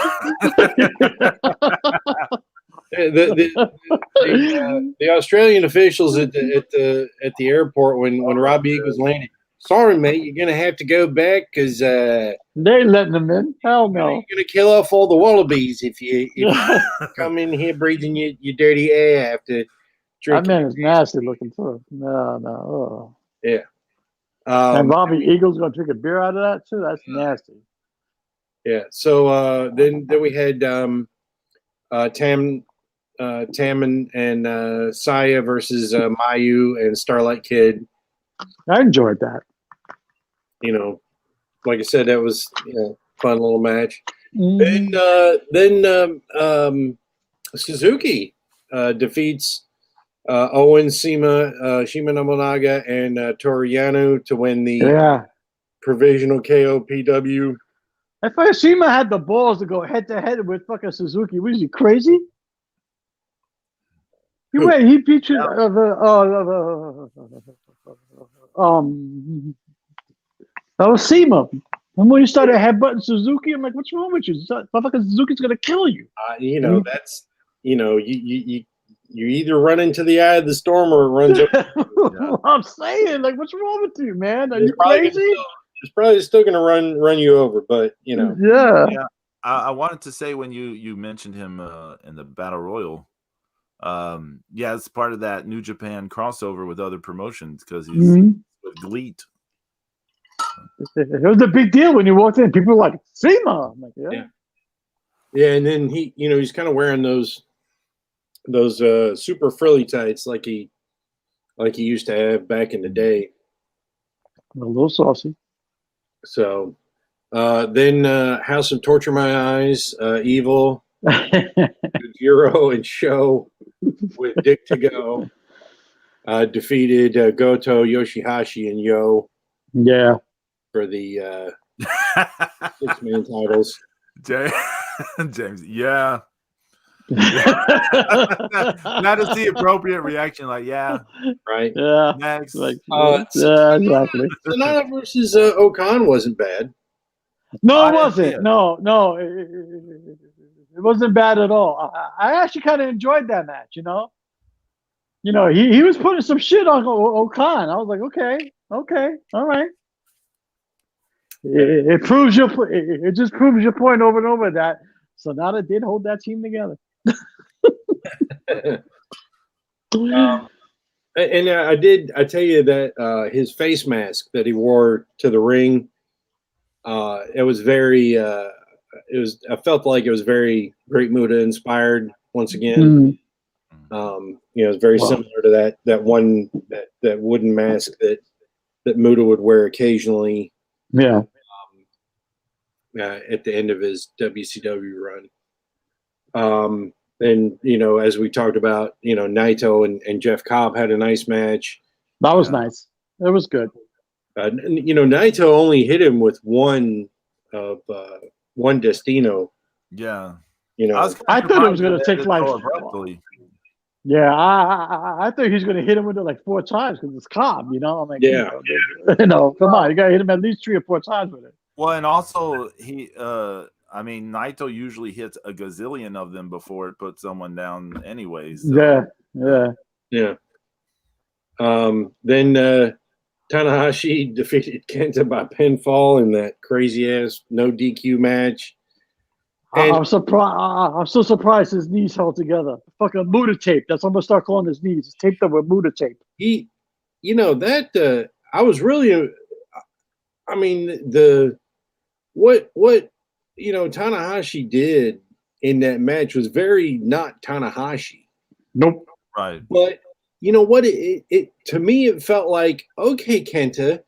The Australian officials at the airport when Robbie Eagles landed. Sorry, mate, you're gonna have to go back because they ain't letting him in. Hell no. You're gonna kill off all the wallabies if you come in here breathing your dirty air after drinking. That man is nasty looking too. No. Oh. Yeah. And Robbie Eagles gonna drink a beer out of that too. That's nasty. Yeah. So then we had Tam and Saya versus Mayu and Starlight Kid. I enjoyed that. Like I said, that was fun little match. Mm-hmm. Then Suzuki defeats Owen, Shima Nobunaga, and Toru Yano to win the provisional KOPW. I thought Shima had the balls to go head to head with fucking Suzuki. Was he crazy? He beat you. That was Shima. And when you started headbutting Suzuki, I'm like, what's wrong with you? Motherfucker, Suzuki's gonna kill you. That's you either run into the eye of the storm or it runs over. I'm saying, like, what's wrong with you, man? Are you crazy? It's probably still gonna run you over, but Yeah. I wanted to say when you mentioned him in the Battle Royal. It's part of that New Japan crossover with other promotions because he's with GLEAT. It was a big deal when you walked in. People were like, Shima. I'm like, yeah. And then he, he's kind of wearing those those super frilly tights like he used to have back in the day. A little saucy. So then House of Torture My Eyes, Evil, Zero and Show with Dick to Go defeated Goto, Yoshihashi, and Yo. Yeah. For the 6-man titles. James, yeah. That is the appropriate reaction. Like, yeah, right. Yeah, next. like, yeah, exactly. Sonata versus Okan wasn't bad. No, it wasn't. No, it wasn't bad at all. I actually kind of enjoyed that match. You know, he was putting some shit on Okan. I was like, okay, all right. It proves it just proves your point over and over that Sonata did hold that team together. And I tell you that his face mask that he wore to the ring, it was very, I felt like it was very Great Muta inspired once again. It's very similar to that wooden mask that Muta would wear occasionally. Yeah. At the end of his WCW run. And, as we talked about, Naito and Jeff Cobb had a nice match. That was nice. It was good. Naito only hit him with one Destino. Yeah. I thought it was going to take like. Abruptly. Yeah, I thought he was going to hit him with it like 4 times because it's Cobb, I'm like, yeah. Come on, you got to hit him at least 3 or 4 times with it. Well, and also Naito usually hits a gazillion of them before it puts someone down anyways. So. Yeah. Then Tanahashi defeated Kenta by pinfall in that crazy ass no DQ match. I'm surprised. I'm so surprised his knees held together. Fucking Muta tape. That's what I'm gonna start calling his knees. It's taped up with Muta tape. I was really. I mean, what Tanahashi did in that match was very not Tanahashi. Nope. Right. But you know what? It to me it felt like, okay, Kenta,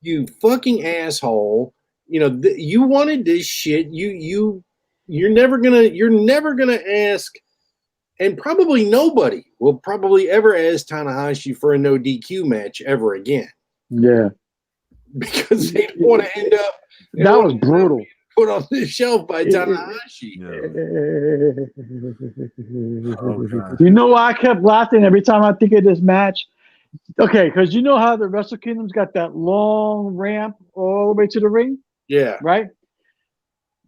you fucking asshole. You wanted this shit. You're never gonna ask, and probably nobody will probably ever ask Tanahashi for a no DQ match ever again. Yeah. Because they don't want to end up. That was brutal. Put on the shelf by Tanahashi. You know why I kept laughing every time I think of this match? Okay, because you know how the Wrestle Kingdom's got that long ramp all the way to the ring? Yeah. Right?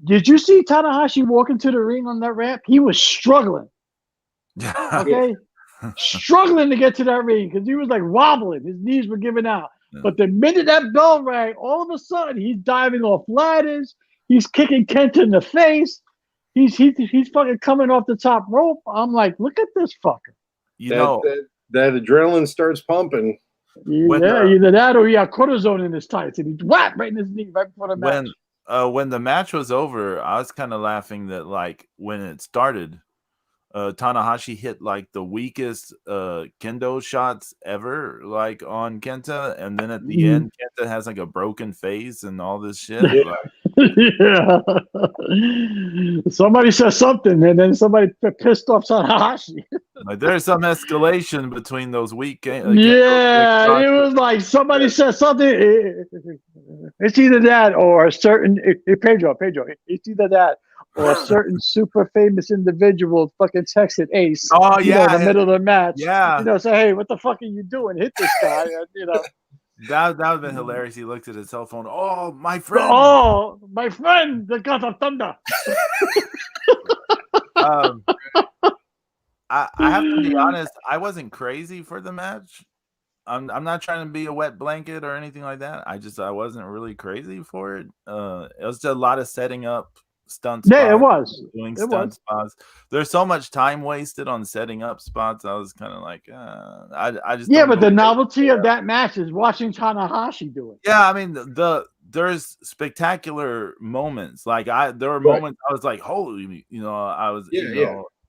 Did you see Tanahashi walking to the ring on that ramp? He was struggling. Okay? Struggling to get to that ring because he was like wobbling. His knees were giving out. But the minute that bell rang, all of a sudden he's diving off ladders. He's kicking Kenta in the face. He's fucking coming off the top rope. I'm like, look at this fucker. That adrenaline starts pumping. Either that or he had cortisone in his tights and he whacked right in his knee right before the match. When the match was over, I was kind of laughing that like when it started, Tanahashi hit like the weakest kendo shots ever, like on Kenta, and then at the end, Kenta has like a broken face and all this shit. Yeah. Somebody said something, and then somebody pissed off Tanahashi. Like there's some escalation between those weak. It was like somebody said something. It's either that or a certain Pedro. It's either that or a certain super famous individual fucking texted Ace. Oh yeah, in the middle of the match. Yeah, say, hey, what the fuck are you doing? Hit this guy. That would have been hilarious. He looked at his cell phone. Oh, my friend. Oh, my friend, the God of Thunder. I have to be honest. I wasn't crazy for the match. I'm not trying to be a wet blanket or anything like that. I wasn't really crazy for it. It was just a lot of setting up stunts. Yeah, it was. Doing stunt spots. There's so much time wasted on setting up spots. I was kind of like, I just but the novelty of that match is watching Tanahashi do it. Yeah, I mean there's spectacular moments. Like there were moments I was like, holy, I was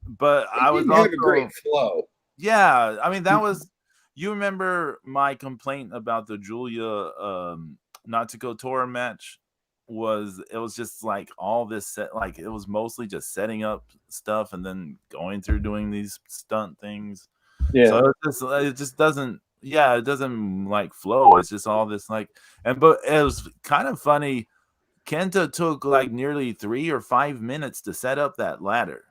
but I was didn't also have a great flow. Yeah, I mean that was. You remember my complaint about the Julia Natsuko Tora match? It was just like all this set, like it was mostly just setting up stuff and then going through doing these stunt things. Yeah. So it just doesn't. Yeah, it doesn't like flow. It's just all this like, but it was kind of funny. Kenta took like nearly 3 or 5 minutes to set up that ladder.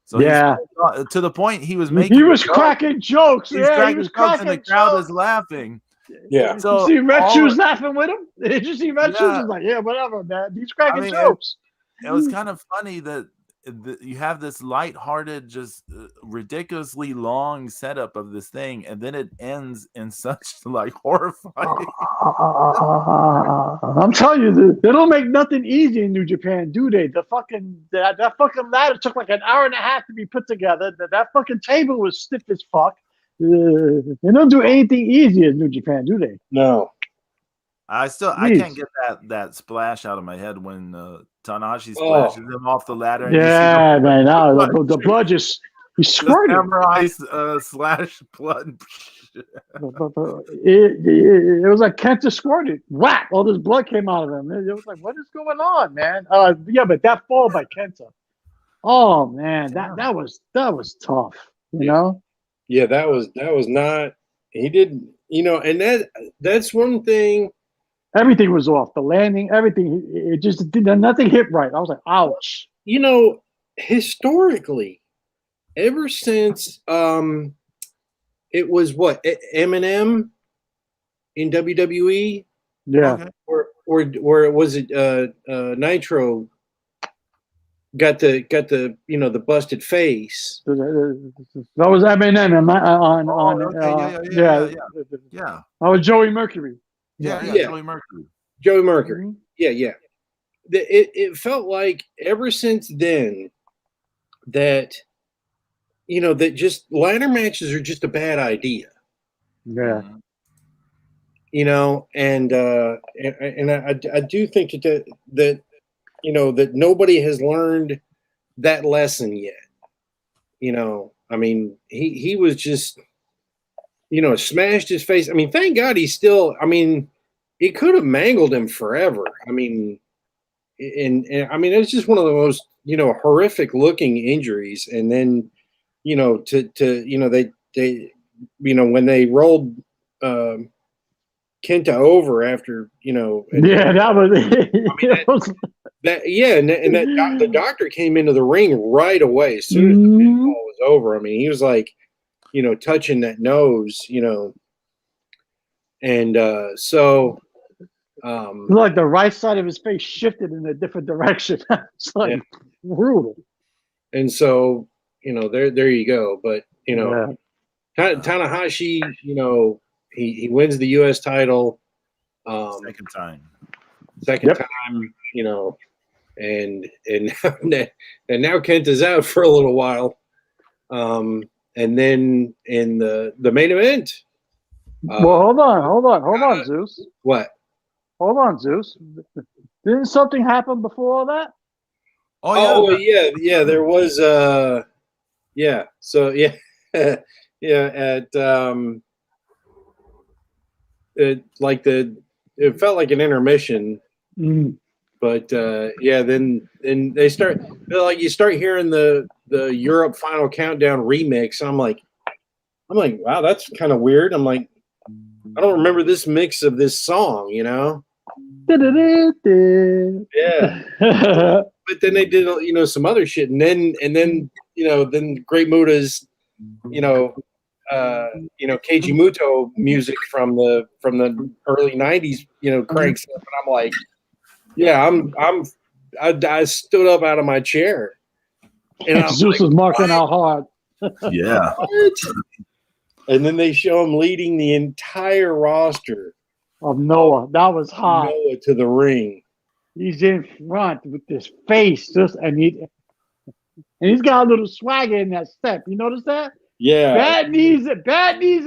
So Yeah. he's to the point he was making. He was cracking jokes. He's Yeah, cracking he was jokes cracking and the crowd jokes. is laughing. Yeah. So you see Red Shoes laughing with him? Did you see Red Shoes? Yeah. He's like, yeah, whatever, man. He's cracking I mean, jokes. It was kind of funny that you have this lighthearted, just ridiculously long setup of this thing, and then it ends in such like horrifying. I'm telling you, they don't make nothing easy in New Japan, do they? The fucking that fucking ladder took like an hour and a half to be put together. That fucking table was stiff as fuck. They don't do anything easy in New Japan, do they? No. I can't get that splash out of my head when Tanahashi splashes him off the ladder. And yeah, man. The blood just he squirted. Memorized slash blood. It was like Kenta squirted. Whack! All this blood came out of him. It was like, what is going on, man? Yeah, but that fall by Kenta. Oh man, that was tough. You know? Yeah, that was not. He didn't. And that's one thing. Everything was off. The landing, everything. It just didn't. Nothing hit right. I was like, ouch. Historically, ever since it was what Eminem in WWE. Yeah. Or was it Nitro? Got the the busted face. That was Eminem Yeah. That was Joey Mercury. Yeah. Joey Mercury. Joey Mercury. Mm-hmm. Yeah. It felt like ever since then that that just ladder matches are just a bad idea. Yeah. And I do think that that nobody has learned that lesson yet. I mean, he was just, smashed his face. I mean, thank God he's still, I mean, it could have mangled him forever. I mean, and I mean, it's just one of the most, horrific looking injuries. And then, they when they rolled Kenta over after, that was the doctor came into the ring right away as soon as the pinfall was over. I mean, he was like, touching that nose, and so like the right side of his face shifted in a different direction. It's like brutal. And so, there you go. But Tanahashi, he wins the U.S. title. Second time, and now Kenta's out for a little while. And then in the main event. Well, hold on, Zeus. What? Hold on, Zeus. Didn't something happen before all that? Yeah. There was So it felt like an intermission. But then they start, you start hearing the Europe Final Countdown remix. I'm like, wow, that's kind of weird. I'm like, I don't remember this mix of this song, Yeah. But then they did, some other shit, and then then Great Muda's, Keiji Muto music from the early '90s, cranks up, and I'm like, I stood up out of my chair, and Zeus was marking out hard. Yeah. What? And then they show him leading the entire roster of Noah. That was hot. Noah to the ring. He's in front with this face, and he's got a little swagger in that step. You notice that? Yeah. Bad knees and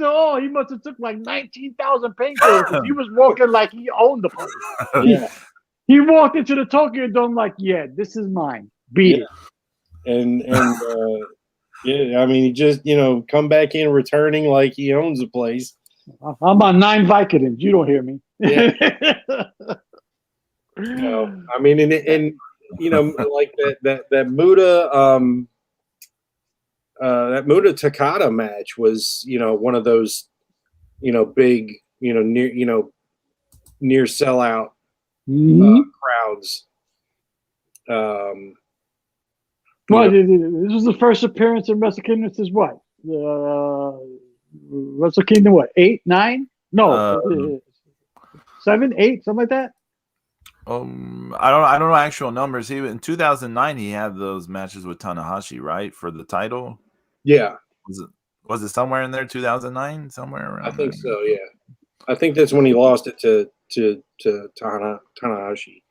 all. He must have took like 19,000 painkillers. He was walking like he owned the place. Yeah. He walked into the Tokyo Dome like, this is mine. Beat it. And Yeah, I mean, he just come back in returning like he owns the place. I'm on 9 Vicodins. You don't hear me. Yeah. I mean, and like that Muda that Muda Takada match was one of those big near sellout crowds. Well, this was the first appearance in Wrestle Kingdom since what? Wrestle Kingdom, what? 8, 9? No, 7, 8, something like that. I don't know actual numbers. He in 2009 he had those matches with Tanahashi, right, for the title. Yeah. Was it somewhere in there? 2009, somewhere around. I think so. Yeah, I think that's when he lost it to Tanahashi.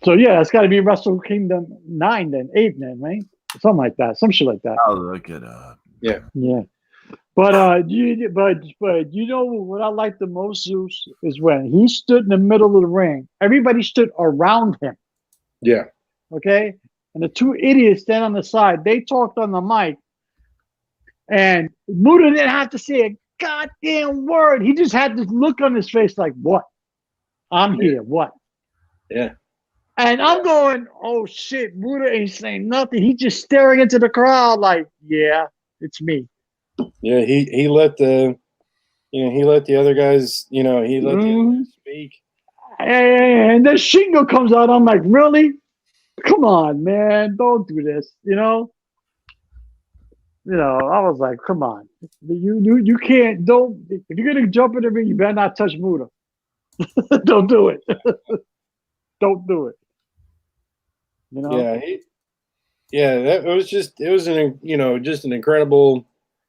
So yeah, it's got to be Wrestle Kingdom 9 then, 8 then, right? Something like that, some shit like that. I'll look it up. Yeah. But you know what I like the most, Zeus, is when he stood in the middle of the ring. Everybody stood around him. Yeah. Okay, and the 2 idiots stand on the side. They talked on the mic, and Muda didn't have to say a goddamn word. He just had this look on his face like, "What? I'm here. What?" Yeah. And I'm going, "Oh shit!" Muda ain't saying nothing. He's just staring into the crowd like, "Yeah, it's me." Yeah, he let the other guys, he let the other guys speak. And then Shingo comes out. I'm like, really? Come on, man, don't do this. I was like, come on, you can't. Don't, if you're gonna jump in the ring, you better not touch Muda. Don't do it. Don't do it. Yeah, it was an incredible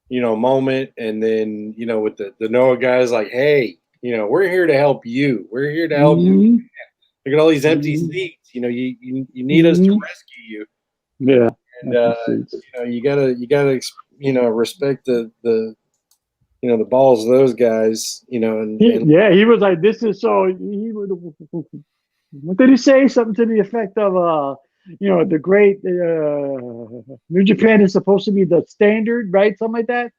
moment. And then with the Noah guys like, hey, we're here to help you. We're here to help you. Look at all these empty seats. You need us to rescue you. Yeah. And you gotta respect the balls of those guys. He was like, this is so. What did he say? Something to the effect of the great New Japan is supposed to be the standard, right? Something like that.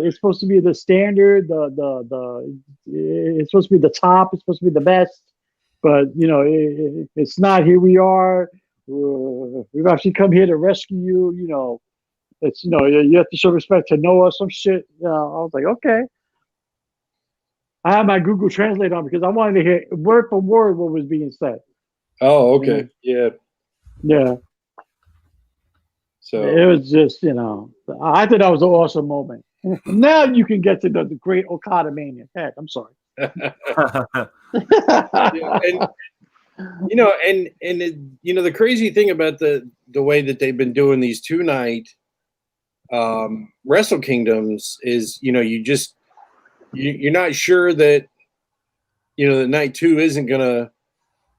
It's supposed to be the standard. It's supposed to be the top. It's supposed to be the best. But it's not. Here we are. We've actually come here to rescue you. It's you have to show respect to Noah. Some shit. I was like, okay. I had my Google Translate on because I wanted to hear word for word what was being said. Oh, okay. Yeah. So it was just, I thought that was an awesome moment. Now you can get to the great OKADAMANIA. Heck, I'm sorry. The crazy thing about the way that they've been doing these 2-night Wrestle Kingdoms is, you're not sure that the night 2 isn't gonna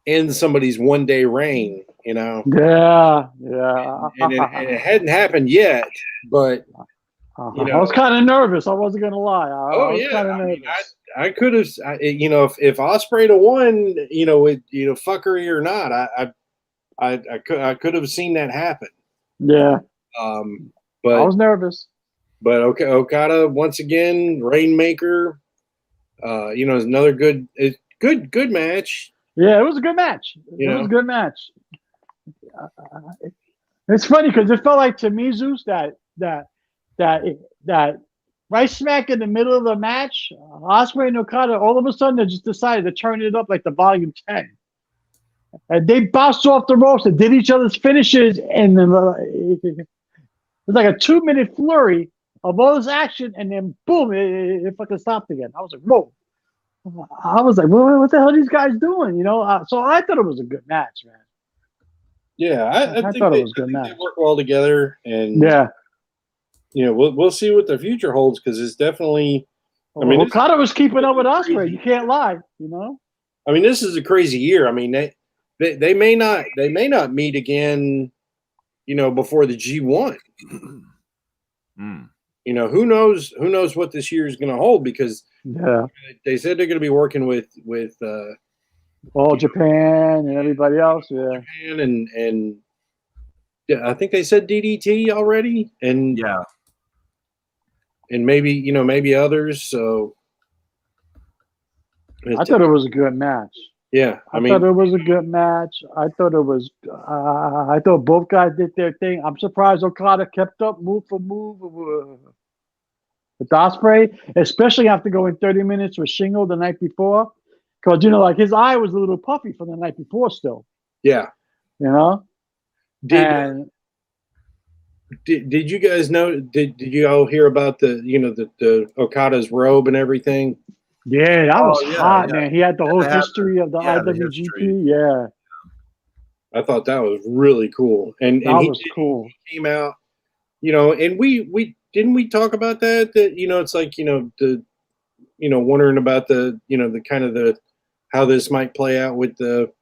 end somebody's 1-day reign. Yeah. And it hadn't happened yet, but I was kind of nervous. I wasn't gonna lie. I was kind of nervous. I could have, if Ospreay to won, with fuckery or not, I could have seen that happen. Yeah. But I was nervous. But Okada once again, Rainmaker. Is another good match. Yeah, it was a good match. It was a good match. It's funny because it felt like to me, Zeus, that right smack in the middle of the match, Ospreay and Okada all of a sudden they just decided to turn it up like the volume 10. And they bounced off the ropes and did each other's finishes, and then it was like a 2-minute flurry of all this action, and then boom, it fucking stopped again. I was like, whoa. I was like, well, what the hell are these guys doing? So I thought it was a good match, man. Yeah, I thought it was a good match. They work well together, and we'll see what the future holds because it's definitely. I mean, Okada was keeping up with Ospreay. You can't lie, I mean, this is a crazy year. I mean, they may not meet again, before the G1. Who knows what this year is going to hold because they said they're going to be working with all Japan and everybody else. Yeah, Japan and I think they said DDT already, and Yeah. and maybe others. So I thought it was a good match. yeah, I thought it was a good match. I thought it was. I thought both guys did their thing. I'm surprised Okada kept up move for move with Ospreay, especially after going 30 minutes with Shingo the night before, because like his eye was a little puffy from the night before still. yeah. And Did you guys know? Did you all hear about the Okada's robe and everything? yeah, that was hot, yeah. man. He had the whole They had history of the the IWGP. history. Yeah, I thought that was really cool, and that he was cool. came out, and we didn't we talk about that it's like wondering about the the kind of the how this might play out with the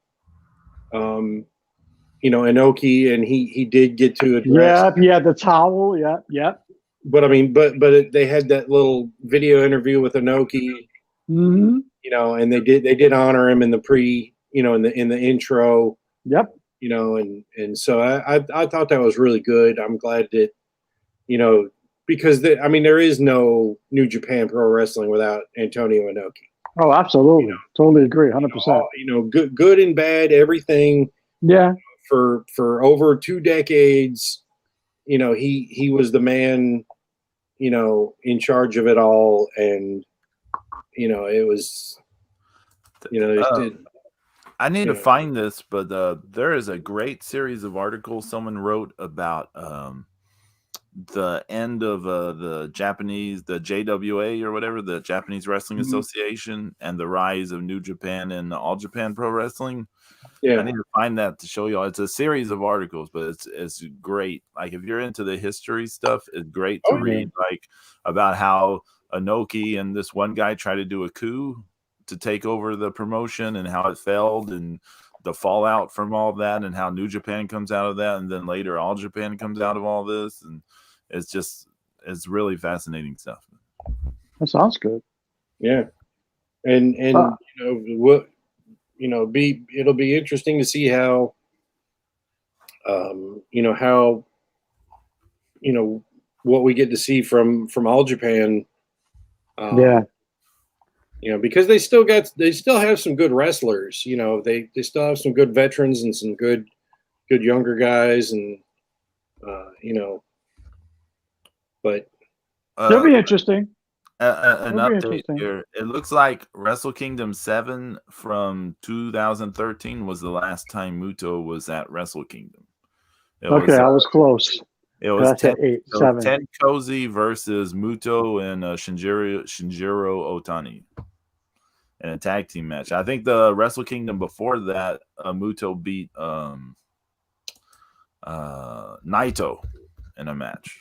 Inoki, and he did get to address. Yeah, the towel. Yeah. But I mean, but they had that little video interview with Inoki, Mm-hmm. And they did honor him in the in the intro. Yep. And so I thought that was really good. I'm glad that because there is no New Japan Pro Wrestling without Antonio Inoki. Oh, absolutely, totally agree, 100%. Good and bad, everything. Yeah. For over 2 decades, he was the man, in charge of it all, and it was, I need to find this, but there is a great series of articles someone wrote about the end of the JWA or whatever, the Japanese Wrestling Association, and the rise of New Japan and All Japan Pro Wrestling. Yeah, I need to find that to show y'all. It's a series of articles, but it's great. Like if you're into the history stuff, it's great to read. Like about how Inoki and this one guy tried to do a coup to take over the promotion, and how it failed, and the fallout from all of that, and how New Japan comes out of that, and then later All Japan comes out of all this, and it's really fascinating stuff. That sounds good. Yeah, and it'll be interesting to see how what we get to see from All Japan. Because they still have some good wrestlers. They still have some good veterans and some good younger guys, and but it'll be interesting. An update here. It looks like Wrestle Kingdom 7 from 2013 was the last time Muto was at Wrestle Kingdom. I was close. It was 10 7. Cozy versus Muto and Shinjiro Otani in a tag team match. I think the Wrestle Kingdom before that, Muto beat Naito in a match.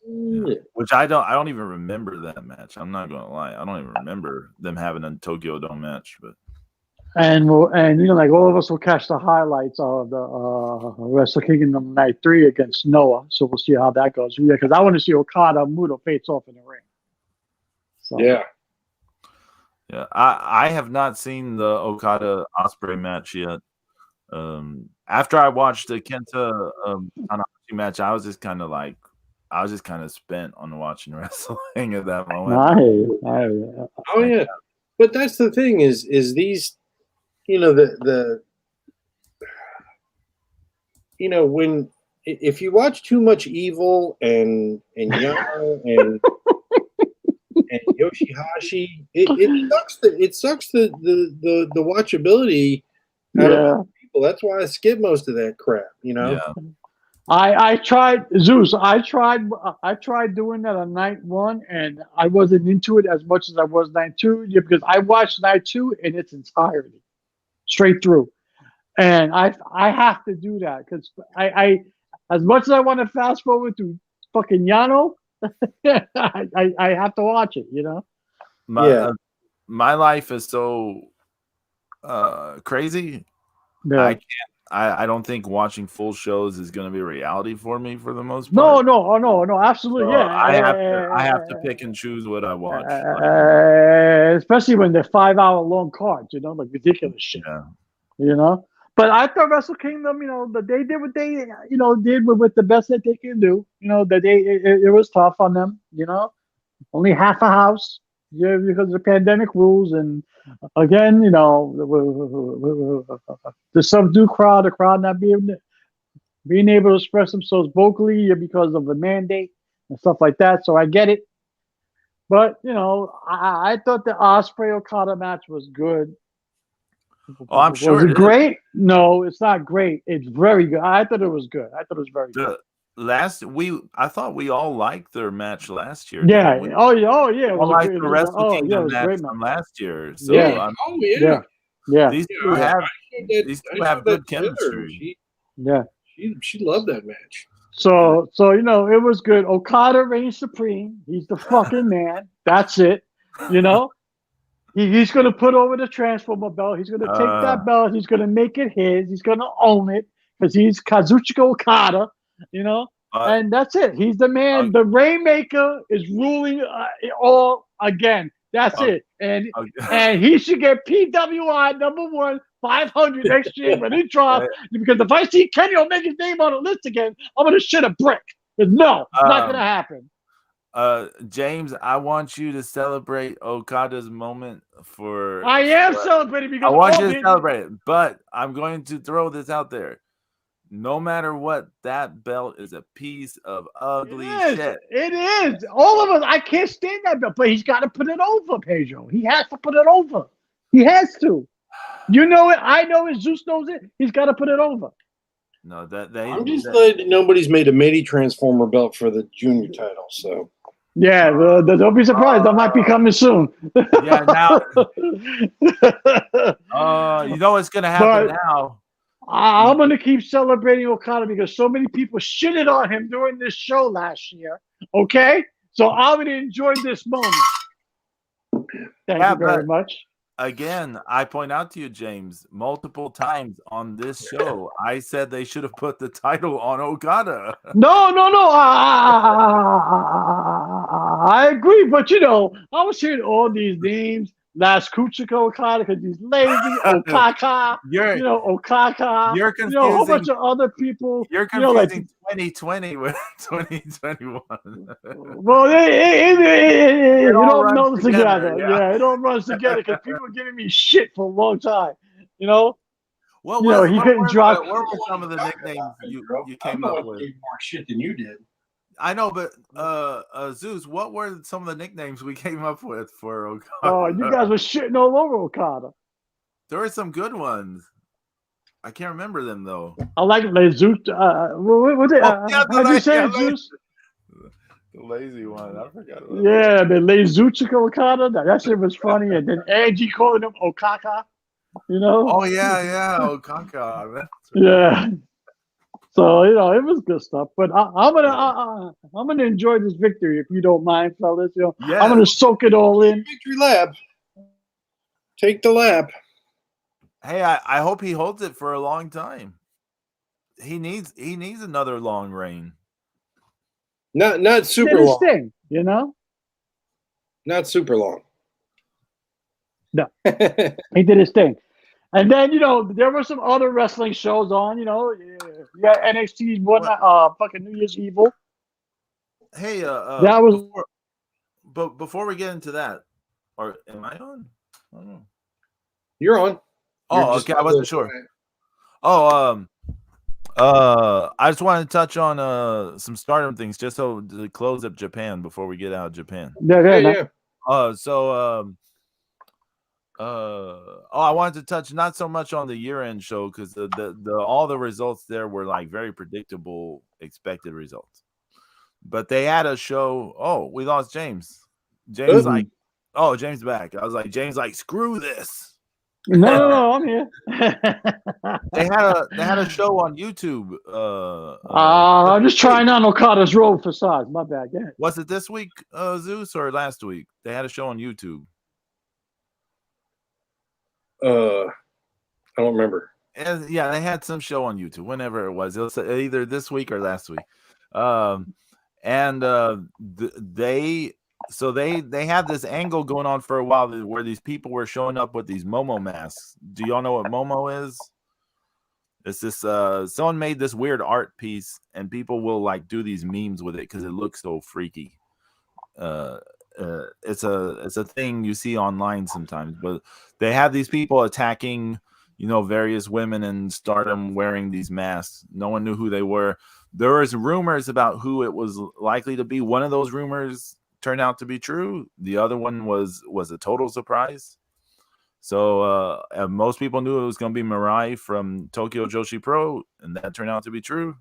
Which I don't even remember that match. I'm not gonna lie, I don't even remember them having a Tokyo Dome match. But like all of us will catch the highlights of the Wrestle Kingdom Night 3 against Noah. So we'll see how that goes. Yeah, because I want to see Okada and Muto face off in the ring. So. Yeah. I have not seen the Okada Ospreay match yet. After I watched the Kenta Tanahashi match, I was just kind of spent on watching wrestling at that moment. Oh yeah, but that's the thing is these, when if you watch too much Evil and Yano and Yoshihashi, it sucks the watchability out of people. That's why I skip most of that crap. Yeah. I tried Zeus. I tried doing that on night 1, and I wasn't into it as much as I was night 2, because I watched night 2 in its entirety, straight through, and I have to do that because I as much as I want to fast forward to fucking Yano, I have to watch it. My life is so crazy. Yeah. I don't think watching full shows is going to be a reality for me for the most part. No, absolutely. So yeah. I have to pick and choose what I watch. Especially when they're 5-hour long cards, like ridiculous shit. Yeah. But I thought Wrestle Kingdom, they did what they, did with the best that they can do. That it was tough on them. Only half a house, yeah, because of the pandemic rules, and again, the subdued crowd, the crowd not being able to express themselves vocally because of the mandate and stuff like that. So I get it. But I thought the Osprey Okada match was good. Oh, I'm sure Was it it great? Is. No, it's not great. It's very good. I thought it was good. I thought it was very good. I thought we all liked their match last year. Yeah. Oh yeah. Oh yeah. It was like the Wrestle Kingdom match from last year. So yeah. Yeah. These two have good chemistry. She loved that match. So it was good. Okada reigns supreme. He's the fucking man. That's it. He's going to put over the Transformer belt. He's going to take that belt. He's going to make it his. He's going to own it because he's Kazuchika Okada, and that's it. He's the man. The Rainmaker is ruling all again. That's it. And he should get PWI #1 500 next year when he drops. Because if I see Kenny Omega's name on the list again, I'm going to shit a brick. No, it's not going to happen. James, I want you to celebrate Okada's moment for. I am celebrating because I want you to celebrate it, but I'm going to throw this out there. No matter what, that belt is a piece of ugly shit. It is. All of us. I can't stand that belt, but he's got to put it over, Pedro. He has to put it over. He has to. You know it. I know it. Zeus knows it. He's got to put it over. No, I'm just glad nobody's made a mini Transformer belt for the junior title. So. Yeah, don't be surprised. That might be coming soon. Yeah, now. You know what's going to happen now. I'm going to keep celebrating Okada because so many people shitted on him during this show last year. Okay? So I'm going to enjoy this moment. Thank you very much. Again, I point out to you, James, multiple times on this show, I said they should have put the title on Okada. No. I agree, but I was hearing all these names. Last Kuchika Okada because he's lazy. Okaka, Okaka. You're confusing. A whole bunch of other people. You're confusing 2020 with 2021. Well, it don't run together. Yeah, it don't run together because people are giving me shit for a long time. What couldn't drop. What were some of the nicknames you came up with? More shit than you did. I know, but Zeus, what were some of the nicknames we came up with for Okada? Oh, you guys were shitting all over Okada. There were some good ones. I can't remember them though. I like Zeus. What did you say, Zeus? The lazy one. I forgot. Yeah, the Lezuchika Okada. That shit was funny. And then Angie calling him Okaka. Oh yeah, Okaka. Yeah. So it was good stuff, but I'm gonna enjoy this victory if you don't mind, fellas. I'm gonna soak it all in. Victory lap. Take the lap. Hey, I hope he holds it for a long time. He needs another long reign. Not super long. Thing, Not super long. No, he did his thing. And then, there were some other wrestling shows on, NXT's fucking New Year's Evil. Hey, that was. Before we get into that, or am I on? I don't know. You're on. Oh, okay. I wasn't sure. I just wanted to touch on some Stardom things, just so to close up Japan before we get out of Japan. Yeah. I wanted to touch not so much on the year-end show because the all the results there were like very predictable, expected results. But they had a show. Oh, we lost James. James James back. I was like, James, screw this. No, I'm here. They had a show on YouTube. I'm just trying on Okada's road facade. My bad. Yeah. Was it this week, Zeus, or last week? They had a show on YouTube. I don't remember. And yeah, they had some show on YouTube, whenever it was. It was either this week or last week. They had this angle going on for a while where these people were showing up with these Momo masks. Do y'all know what Momo is? It's this someone made this weird art piece, and people will like do these memes with it because it looks so freaky. It's a thing you see online sometimes, but they have these people attacking, various women in Stardom wearing these masks. No one knew who they were. There was rumors about who it was likely to be. One of those rumors turned out to be true. The other one was a total surprise. So most people knew it was going to be Mirai from Tokyo Joshi Pro, and that turned out to be true.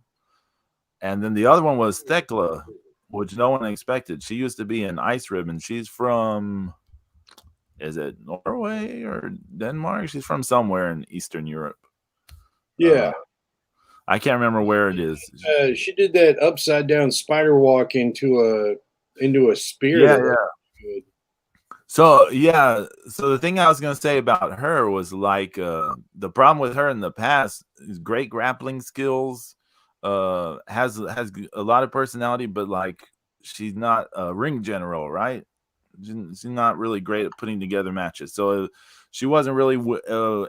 And then the other one was Thekla, which no one expected. She used to be in Ice Ribbon. She's from, is it Norway or Denmark? She's from somewhere in Eastern Europe. Yeah. I can't remember where it is. She did that upside down spider walk into a spear. Yeah. So the thing I was gonna say about her was like the problem with her in the past is great grappling skills, has a lot of personality, but like she's not a ring general, right? She's not really great at putting together matches. So she wasn't really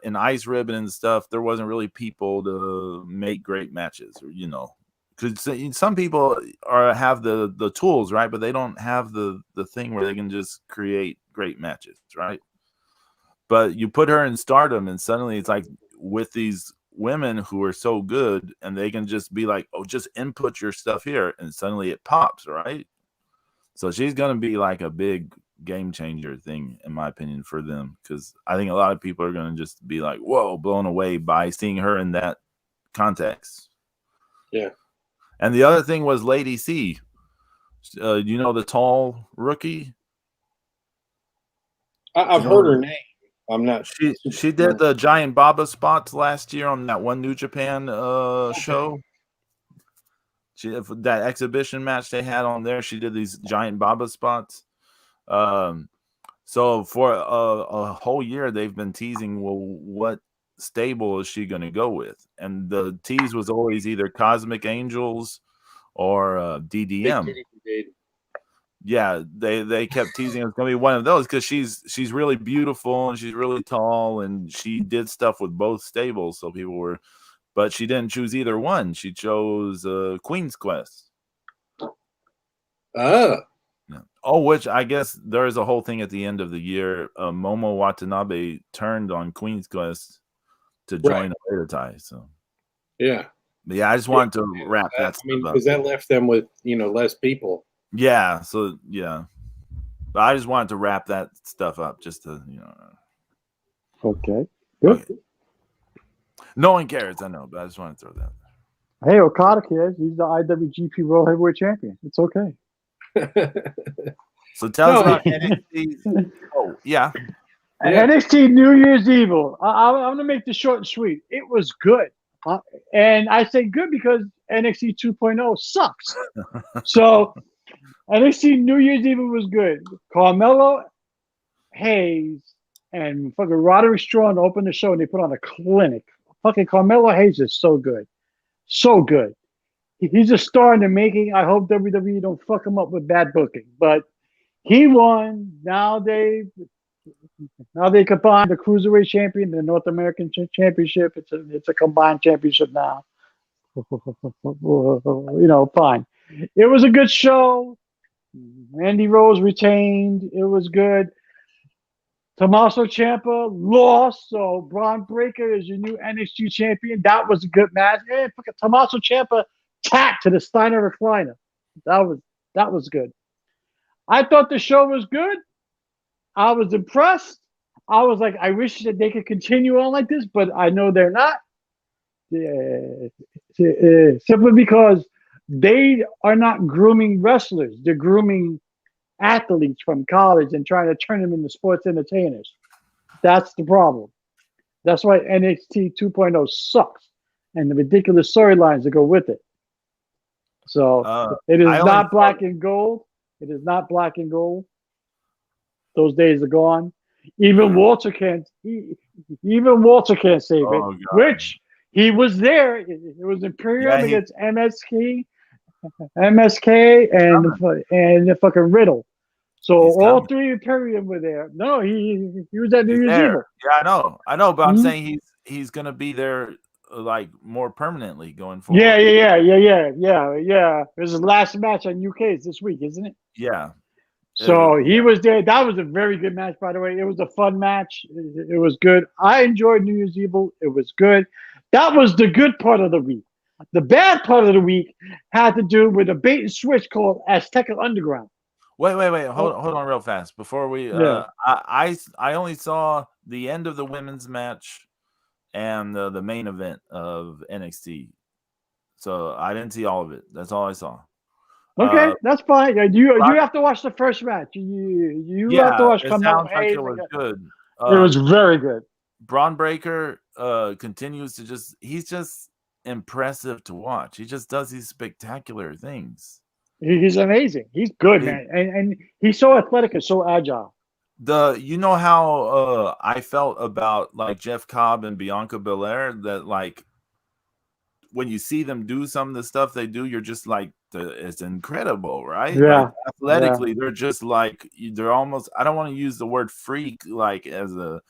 in Ice Ribbon and stuff. There wasn't really people to make great matches, or because some people have the tools, right? But they don't have the thing where they can just create great matches, right? But you put her in Stardom, and suddenly it's like with these women who are so good, and they can just be like, oh, just input your stuff here, and suddenly it pops, right? So she's gonna be like a big game changer thing, in my opinion, for them, because I think a lot of people are gonna just be like, whoa, blown away by seeing her in that context. Yeah. And the other thing was Lady C. The tall rookie? I've heard her name. I'm not. She did the Giant Baba spots last year on that one New Japan show. That exhibition match they had on there, she did these Giant Baba spots. So for a whole year, they've been teasing, well, what stable is she going to go with? And the tease was always either Cosmic Angels or DDM. Yeah, they kept teasing it's going to be one of those because she's really beautiful and she's really tall, and she did stuff with both stables. So people were, but she didn't choose either one. She chose Queen's Quest. Oh, which I guess there is a whole thing at the end of the year. Momo Watanabe turned on Queen's Quest to join Oedo. So yeah, but yeah, I just wanted to wrap that. I mean, because that left them with less people. Yeah, so yeah, but I just wanted to wrap that stuff up, just to Okay, good. Okay. No one cares, I know, but I just want to throw that. Hey, Okada cares. He's the IWGP World Heavyweight Champion. It's okay. So tell us about NXT. Oh, yeah. NXT New Year's Evil. I'm going to make this short and sweet. It was good. And I say good because NXT 2.0 sucks. So NXT New Year's Evil was good. Carmelo Hayes and fucking Roderick Strong opened the show, and they put on a clinic. Fucking Carmelo Hayes is so good. So good. He's a star in the making. I hope WWE don't fuck him up with bad booking. But he won. Now they combine the Cruiserweight Champion and the North American Championship. It's a combined championship now. Fine. It was a good show. Andy Rose retained. It was good. Tommaso Ciampa lost, so Braun Breaker is your new NXT champion. That was a good match. And Tommaso Ciampa tapped to the Steiner recliner. That was good. I thought the show was good. I was impressed. I was like, I wish that they could continue on like this, but I know they're not. Simply because they are not grooming wrestlers. They're grooming athletes from college and trying to turn them into sports entertainers. That's the problem. That's why NXT 2.0 sucks, and the ridiculous storylines that go with it. So it is not black and gold. It is not black and gold. Those days are gone. Even Walter can't. Even Walter can't save it. God. Which he was there. It was Imperium against MSK, and the fucking Riddle. So all three Imperium were there. No, he was at New Year's Eve. Yeah, I know, but I'm saying he's gonna be there like more permanently going forward. Yeah. It was his last match on UK's this week, isn't it? Yeah. So he was there. That was a very good match, by the way. It was a fun match. It was good. I enjoyed New Year's Evil. It was good. That was the good part of the week. The bad part of the week had to do with a bait and switch called Azteca Underground. Wait. Hold on real fast. Before we I only saw the end of the women's match and the main event of NXT. So I didn't see all of it. That's all I saw. Okay, that's fine. You have to watch the first match. You have to watch. It sounds like it was good. It was very good. Braun Breaker continues to he's just impressive to watch. He just does these spectacular things. He's amazing. He's good, man, and he's so athletic and so agile. You know how I felt about like Jeff Cobb and Bianca Belair, that like when you see them do some of the stuff they do, you're just like, it's incredible, right? Yeah. Like, athletically, they're just like, they're almost, I don't want to use the word freak like as a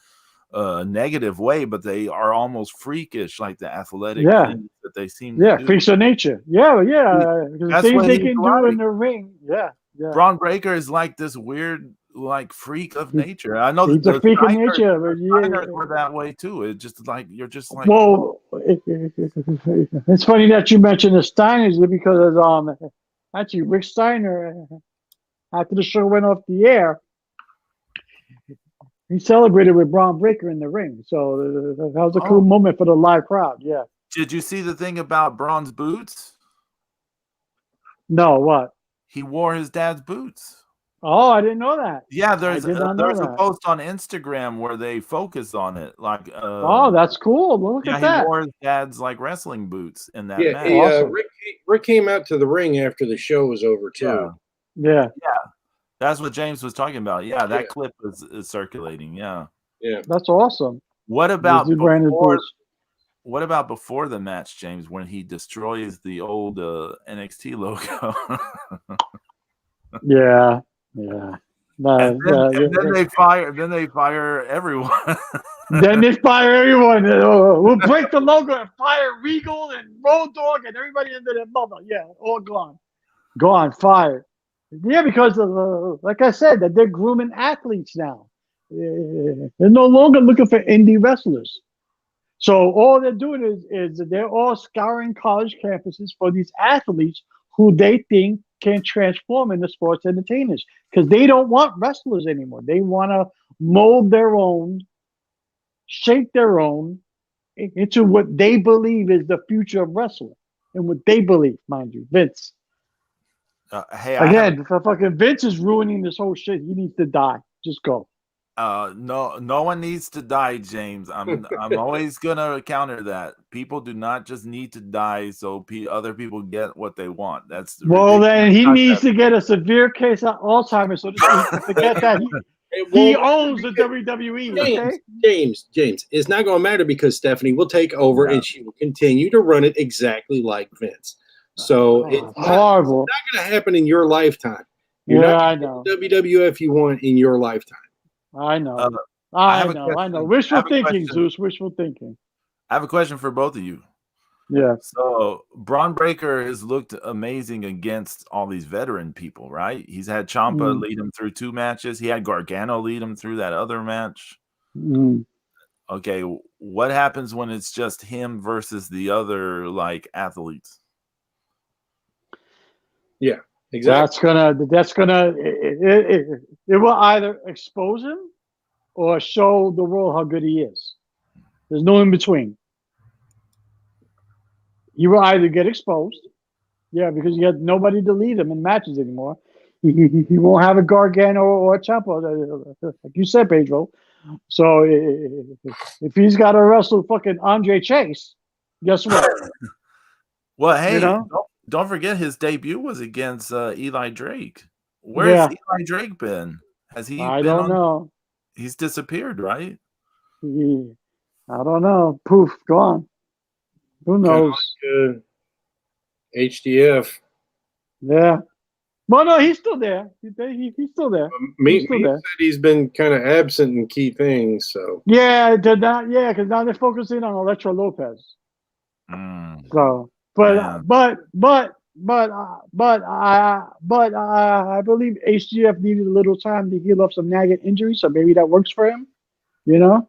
negative way, but they are almost freakish, like the athletic things that they seem to do. Freaks of nature. Yeah. The things they can do in the ring. Yeah. Braun Breaker is like this weird, like freak of nature. I know he's a freak of nature, but Steiners were that way too. It's just like you're just like. Well, it's funny that you mentioned the Steiners because actually Rick Steiner, after the show went off the air, he celebrated with Braun Breaker in the ring. So that was a cool moment for the live crowd. Yeah. Did you see the thing about Braun's boots? No, what? He wore his dad's boots. Oh, I didn't know that. Yeah, there's a post on Instagram where they focus on it. Like, oh, that's cool. Look at that. He wore his dad's like wrestling boots in that match. Awesome. Rick came out to the ring after the show was over too. Yeah. That's what James was talking about. Yeah, that clip is circulating. Yeah. That's awesome. What about before the match, James, when he destroys the old NXT logo? Yeah. And then they fire everyone. Then they fire everyone. We'll break the logo and fire Regal and Road Dogg and everybody into their mother. Yeah, all gone, fired. Yeah, because of, like I said, that they're grooming athletes now. They're no longer looking for indie wrestlers. So all they're doing is they're all scouring college campuses for these athletes who they think can transform into sports entertainers, because they don't want wrestlers anymore. They want to mold their own, shape their own into what they believe is the future of wrestling, and what they believe, mind you, Vince. Fucking Vince is ruining this whole shit. He needs to die. Just go. No one needs to die, James. I'm always gonna counter that. People do not just need to die so other people get what they want. That's then he needs to get a severe case of Alzheimer's. So forget that he owns the WWE. James, it's not gonna matter because Stephanie will take over and she will continue to run it exactly like Vince. So it's horrible. It's not gonna happen in your lifetime. I know. WWF you want in your lifetime. I know. I know. Wishful thinking, Zeus. Wishful thinking. I have a question for both of you. Yeah. So Braun Breaker has looked amazing against all these veteran people, right? He's had Ciampa lead him through 2 matches. He had Gargano lead him through that other match. Okay, what happens when it's just him versus the other like athletes? Yeah. Exactly. It will either expose him or show the world how good he is. There's no in between. He will either get exposed, because you have nobody to lead him in matches anymore. He won't have a Gargano or a Ciampa, like you said, Pedro. So if he's got to wrestle fucking Andre Chase, guess what? Well, hey, don't forget his debut was against Eli Drake. Where's Eli Drake been? Has he? I don't know. He's disappeared, right? I don't know. Poof, gone. Who knows? HDF. Yeah. Well, no, he's still there. He's still there. Me said he's been kind of absent in key things. So because now they're focusing on Electra Lopez. So, Man. I believe HGF needed a little time to heal up some nagging injuries, so maybe that works for him. You know,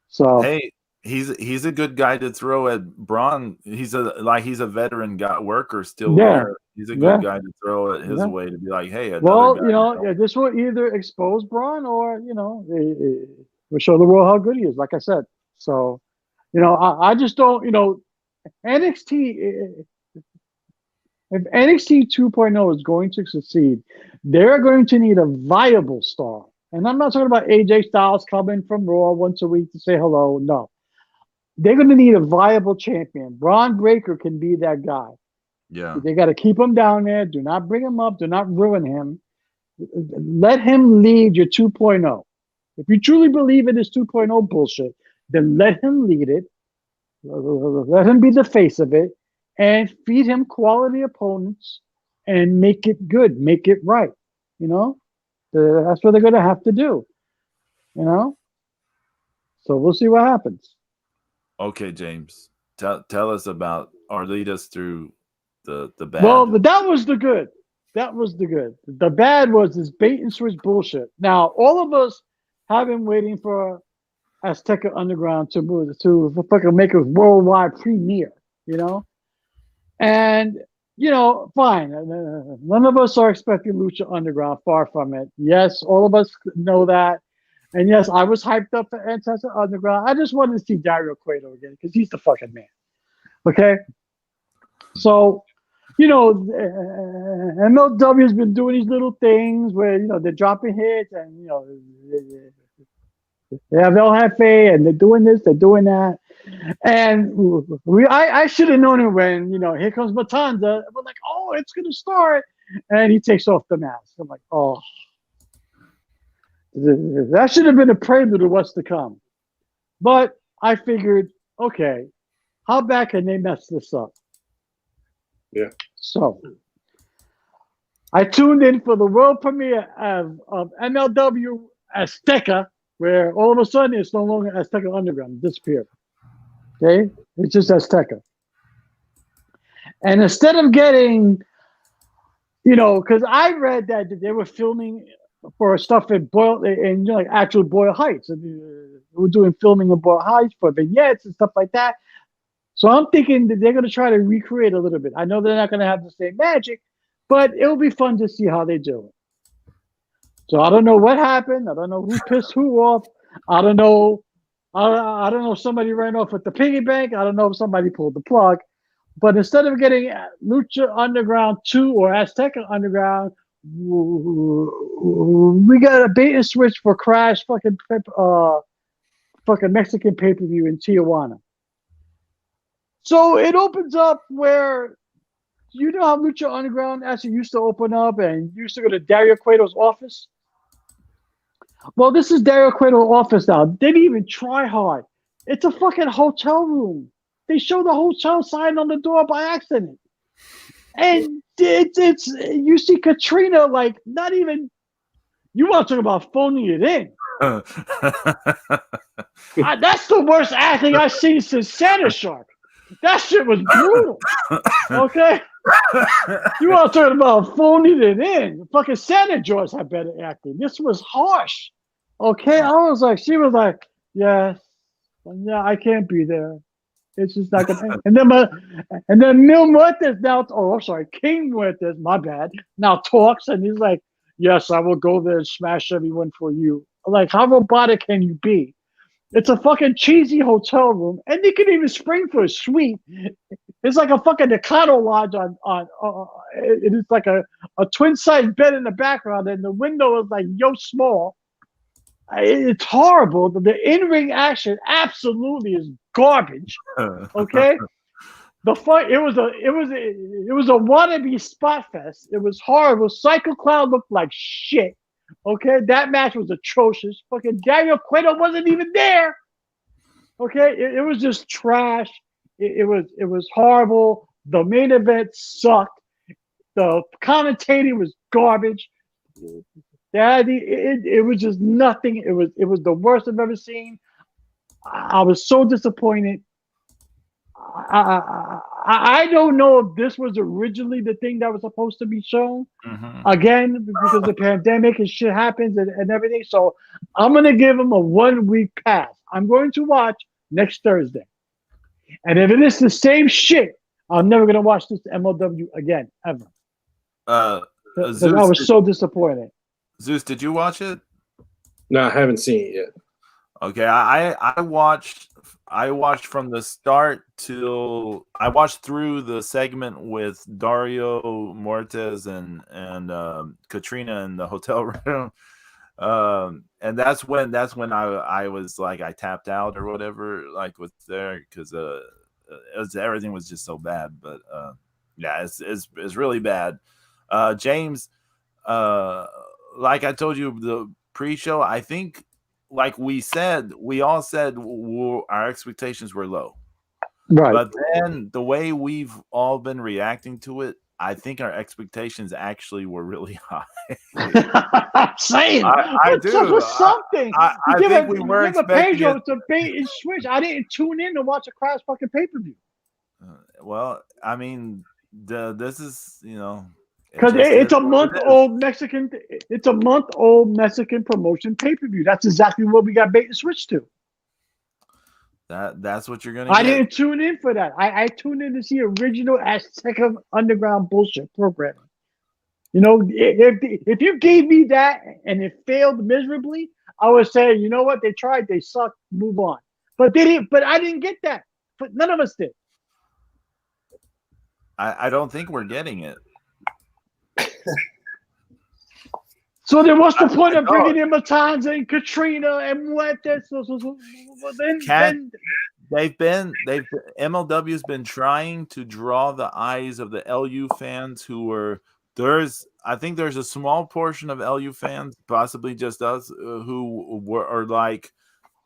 so hey, he's a good guy to throw at Braun. He's a veteran guy worker still there. He's a good guy to throw it his way to be like, hey, another guy. You know, this will either expose Braun or we'll show the world how good he is. Like I said, so you know, I just don't, you know, NXT. If NXT 2.0 is going to succeed, they're going to need a viable star. And I'm not talking about AJ Styles coming from Raw once a week to say hello. No. They're going to need a viable champion. Braun Breaker can be that guy. Yeah. They got to keep him down there. Do not bring him up. Do not ruin him. Let him lead your 2.0. If you truly believe in this 2.0 bullshit, then let him lead it. Let him be the face of it. And feed him quality opponents and make it good, make it right. You know, that's what they're going to have to do. You know, so we'll see what happens. Okay, James, tell us about or lead us through the bad. Well, that was the good. That was the good. The bad was this bait and switch bullshit. Now, all of us have been waiting for Azteca Underground to fucking make a worldwide premiere. You know. And, you know, fine. None of us are expecting Lucha Underground. Far from it. Yes, all of us know that. And yes, I was hyped up for Azteca Underground. I just wanted to see Dario Cueto again because he's the fucking man. Okay? So, you know, MLW has been doing these little things where, you know, they're dropping hits and, you know, they have El Jefe and they're doing this, they're doing that. And I should have known it when, you know, here comes Matanza. We're like, oh, it's going to start. And he takes off the mask. I'm like, oh. That should have been a prelude to what's to come. But I figured, okay, how bad can they mess this up? Yeah. So I tuned in for the world premiere of MLW Azteca, where all of a sudden it's no longer Azteca Underground. It disappeared. Okay? It's just Azteca. And instead of getting, you know, because I read that they were filming for stuff in Boyle, in like actual Boyle Heights. And they were doing filming in Boyle Heights for vignettes and stuff like that. So I'm thinking that they're going to try to recreate a little bit. I know they're not going to have the same magic, but it'll be fun to see how they do it. So I don't know what happened. I don't know who pissed who off. I don't know. I don't know if somebody ran off with the piggy bank. I don't know if somebody pulled the plug. But instead of getting Lucha Underground 2 or Azteca Underground, we got a bait and switch for Crash fucking Mexican pay-per-view in Tijuana. So it opens up where, you know how Lucha Underground actually used to open up and used to go to Dario Cueto's office? Well, this is Dario Cueto's office now. They didn't even try hard. It's a fucking hotel room. They show the hotel sign on the door by accident. And it's you see Katrina like not even, you want to talk about phoning it in. That's the worst acting I've seen since Santa Shark. That shit was brutal. Okay? You want to talk about phoning it in. Fucking Santa Jaws had better acting. This was harsh. Okay? She was like, yes. Yeah, I can't be there. It's just not gonna. And then Mil Muertes now. Oh, sorry, King Muertes. My bad. Now talks and he's like, "Yes, I will go there and smash everyone for you." Like, how robotic can you be? It's a fucking cheesy hotel room, and they can even spring for a suite. It's like a fucking Nakano Lodge on. It is like a twin size bed in the background, and the window is like small. It's horrible. The in-ring action absolutely is garbage. Okay, the fight it was a wannabe spot fest. It was horrible. Psycho Clown looked like shit. Okay, that match was atrocious. Fucking Dario Cueto wasn't even there. Okay, it was just trash. It was horrible. The main event sucked. The commentating was garbage. It was just nothing. It was the worst I've ever seen. I was so disappointed. I don't know if this was originally the thing that was supposed to be shown. Mhm. Again, because the pandemic and shit happens and everything. So I'm gonna give them a 1 week pass. I'm going to watch next Thursday. And if it is the same shit, I'm never gonna watch this MLW again, ever. Because I was so disappointed. Zeus, did you watch it? No, I haven't seen it yet. Okay, I watched from the start till I watched through the segment with Dario Mortes and Katrina in the hotel room. And that's when I was like I tapped out or whatever, like with there, because everything was just so bad. But yeah, it's really bad. James, like I told you the pre-show, I think like we all said our expectations were low. Right. But then the way we've all been reacting to it, I think our expectations actually were really high. I'm saying, I do. Something. I think we were expecting Pedro to bait and switch. I didn't tune in to watch a crash fucking pay-per-view. Well, I mean, this is, because it's a month-old Mexican. It's a month-old Mexican promotion pay-per-view. That's exactly what we got bait and switch to. That's what you're gonna. I didn't tune in for that. I tuned in to see original Azteca Underground bullshit programming. If you gave me that and it failed miserably, I would say, you know what, they tried, they sucked, move on. But they didn't. But I didn't get that. But none of us did. I don't think we're getting it. So then what's the point of bringing in Matanza and Katrina and Muertes? MLW's been trying to draw the eyes of the LU fans who were I think there's a small portion of LU fans, possibly just us, who are like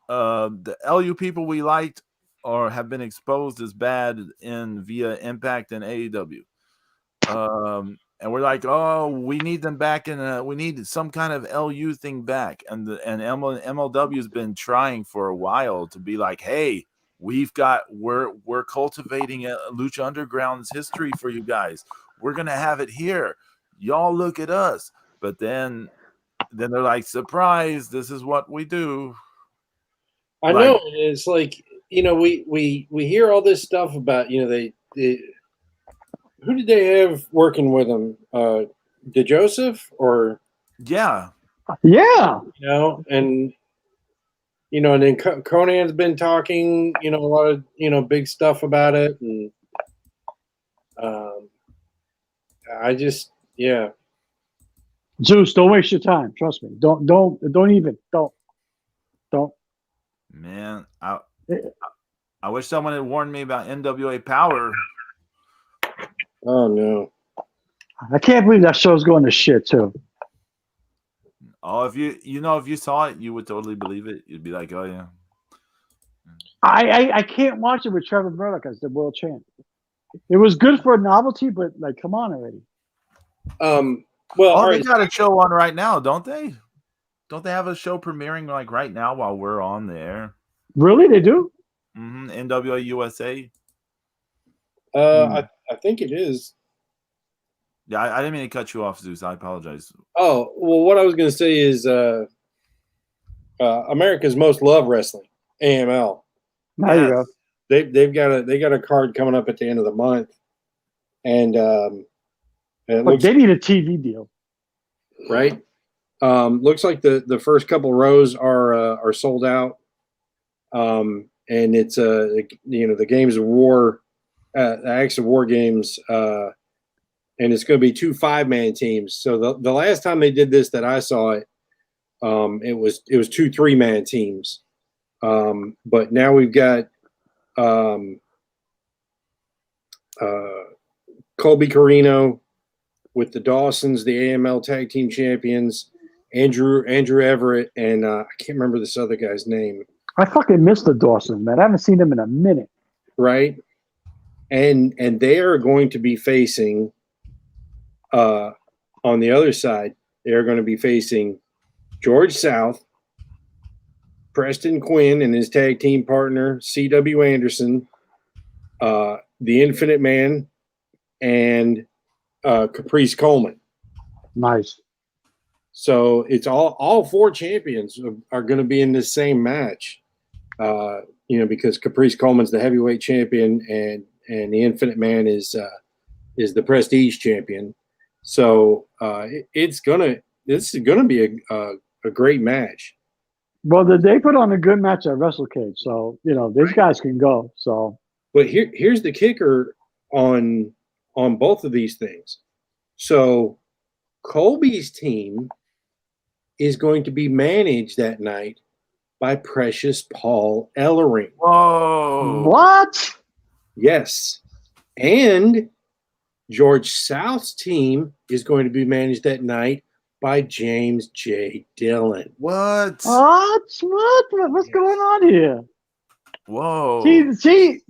the LU people we liked or have been exposed as bad via Impact and AEW. And we're like, oh, we need them back we need some kind of LU thing back. And MLW has been trying for a while to be like, hey, we're cultivating a Lucha Underground's history for you guys. We're gonna have it here. Y'all look at us. But then they're like, surprise, this is what we do. I know. It's like, we hear all this stuff about, they who did they have working with them? DeJoseph or yeah. And then Conan's been talking, a lot of big stuff about it, and I just Zeus, don't waste your time. Trust me. Don't. Man, I wish someone had warned me about NWA Power. Oh no! I can't believe that show's going to shit too. Oh, if you saw it, you would totally believe it. You'd be like, oh yeah. I can't watch it with Trevor Murdoch as the world champ. It was good for a novelty, but like, come on already. Well, they got a show on right now, don't they? Don't they have a show premiering like right now while we're on the air? Really, they do. Mm-hmm. NWA USA. I think it is. Yeah, I didn't mean to cut you off, Zeus. I apologize. Oh, well, what I was going to say is America's Most Loved Wrestling, AML. There you go. They got a card coming up at the end of the month, and they need a TV deal, right? Looks like the first couple rows are sold out, and it's the Games of War, Acts of War games. And it's going to be 2 5-man teams. So the last time they did this that I saw it, it was 2 3-man teams. But now we've got Colby Carino with the Dawsons, the AML Tag Team Champions, Andrew Everett, and I can't remember this other guy's name. I fucking miss the Dawsons, man. I haven't seen them in a minute. Right, and they are going to be facing. On the other side, they're going to be facing George South, Preston Quinn and his tag team partner, C.W. Anderson, the Infinite Man, and Caprice Coleman. Nice. So it's all four champions are going to be in this same match. Because Caprice Coleman's the heavyweight champion, and the Infinite Man is the Prestige champion. So this is gonna be a great match. Well, they put on a good match at WrestleCade, so these guys can go. So, but here's the kicker on both of these things. So Colby's team is going to be managed that night by Precious Paul Ellering. Whoa! What? Yes, and George South's team is going to be managed that night by James J. Dillon. What? What's going on here? Whoa! See,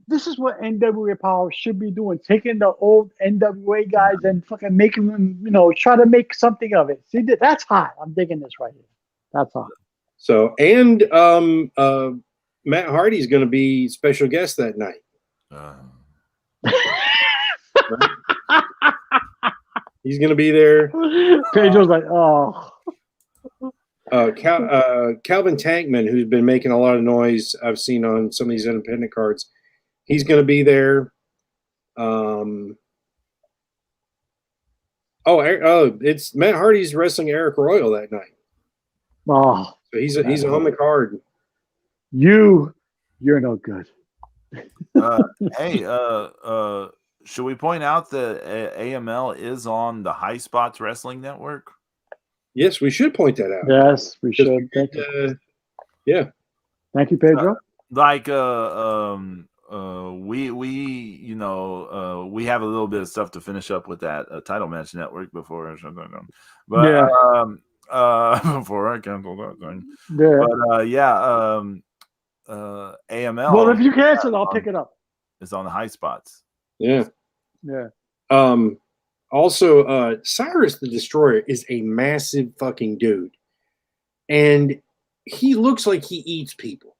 this is what NWA Power should be doing: taking the old NWA guys and fucking making them, try to make something of it. See, that's hot. I'm digging this right here. That's hot. So, and Matt Hardy's going to be special guest that night. Right? He's going to be there. Pedro's like, oh. Calvin Tankman, who's been making a lot of noise, I've seen on some of these independent cards, he's going to be there. It's Matt Hardy's wrestling Eric Royal that night. Oh, so he's on the card. You're no good. Hey, should we point out that AML is on the High Spots Wrestling Network? Yes, we should point that out. Yes, we should. Thank you. Yeah. Thank you, Pedro. We have a little bit of stuff to finish up with that Title Match Network before or something. But before I cancel that thing. Yeah. But AML. Well, if you cancel, I'll pick it up. It's on the High Spots. Yeah. Yeah. Also, Cyrus the Destroyer is a massive fucking dude, and he looks like he eats people.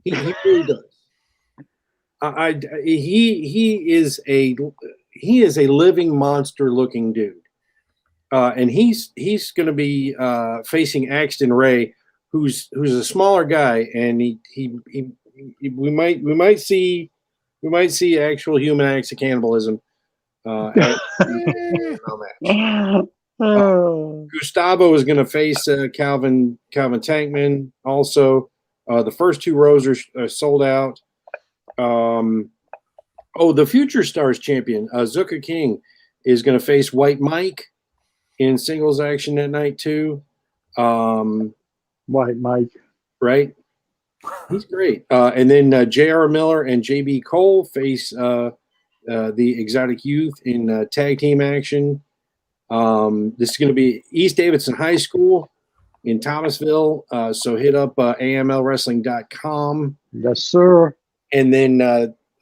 He really does. He is a living monster looking dude, and he's going to be facing Axton Ray, who's a smaller guy, and we might see actual human acts of cannibalism. Gustavo is going to face Calvin Tankman. Also, the first two rows are sold out. The Future Stars champion Zucker King is going to face White Mike in singles action that night too. White Mike, right? He's great. And then J.R. Miller and J.B. Cole face the Exotic Youth in tag team action. This is going to be East Davidson High School in Thomasville. So hit up amlwrestling.com. Yes, sir. And then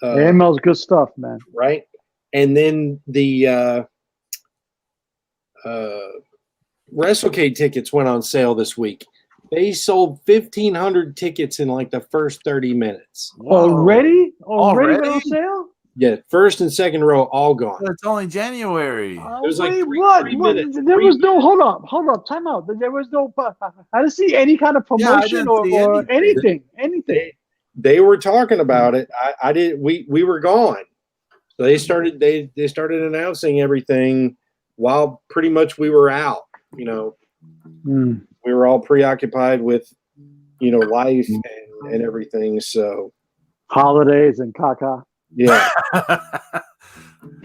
AML's good stuff, man. Right. And then the WrestleCade tickets went on sale this week. They sold 1,500 tickets in like the first 30 minutes. Already went on sale? Yeah, first and second row all gone. It's only January. It was like three minutes. There was no hold up, time out. There was no I didn't see any kind of promotion or anything. They were talking about it. I did. We were gone. So they started announcing everything while pretty much we were out. We were all preoccupied with life and everything. So holidays and caca. Yeah.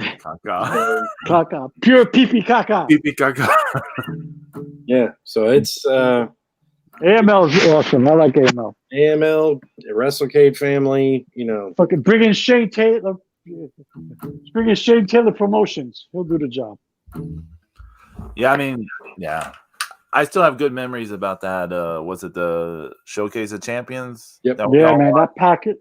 Caca. Pure pee-pee caca. Pee-pee caca. Yeah. So it's AML is awesome. I like AML. AML, the WrestleCade family, Fucking bringing Shane Taylor. Bringing Shane Taylor Promotions. He'll do the job. Yeah, I mean, yeah. I still have good memories about that. Was it the Showcase of Champions? Yep. That package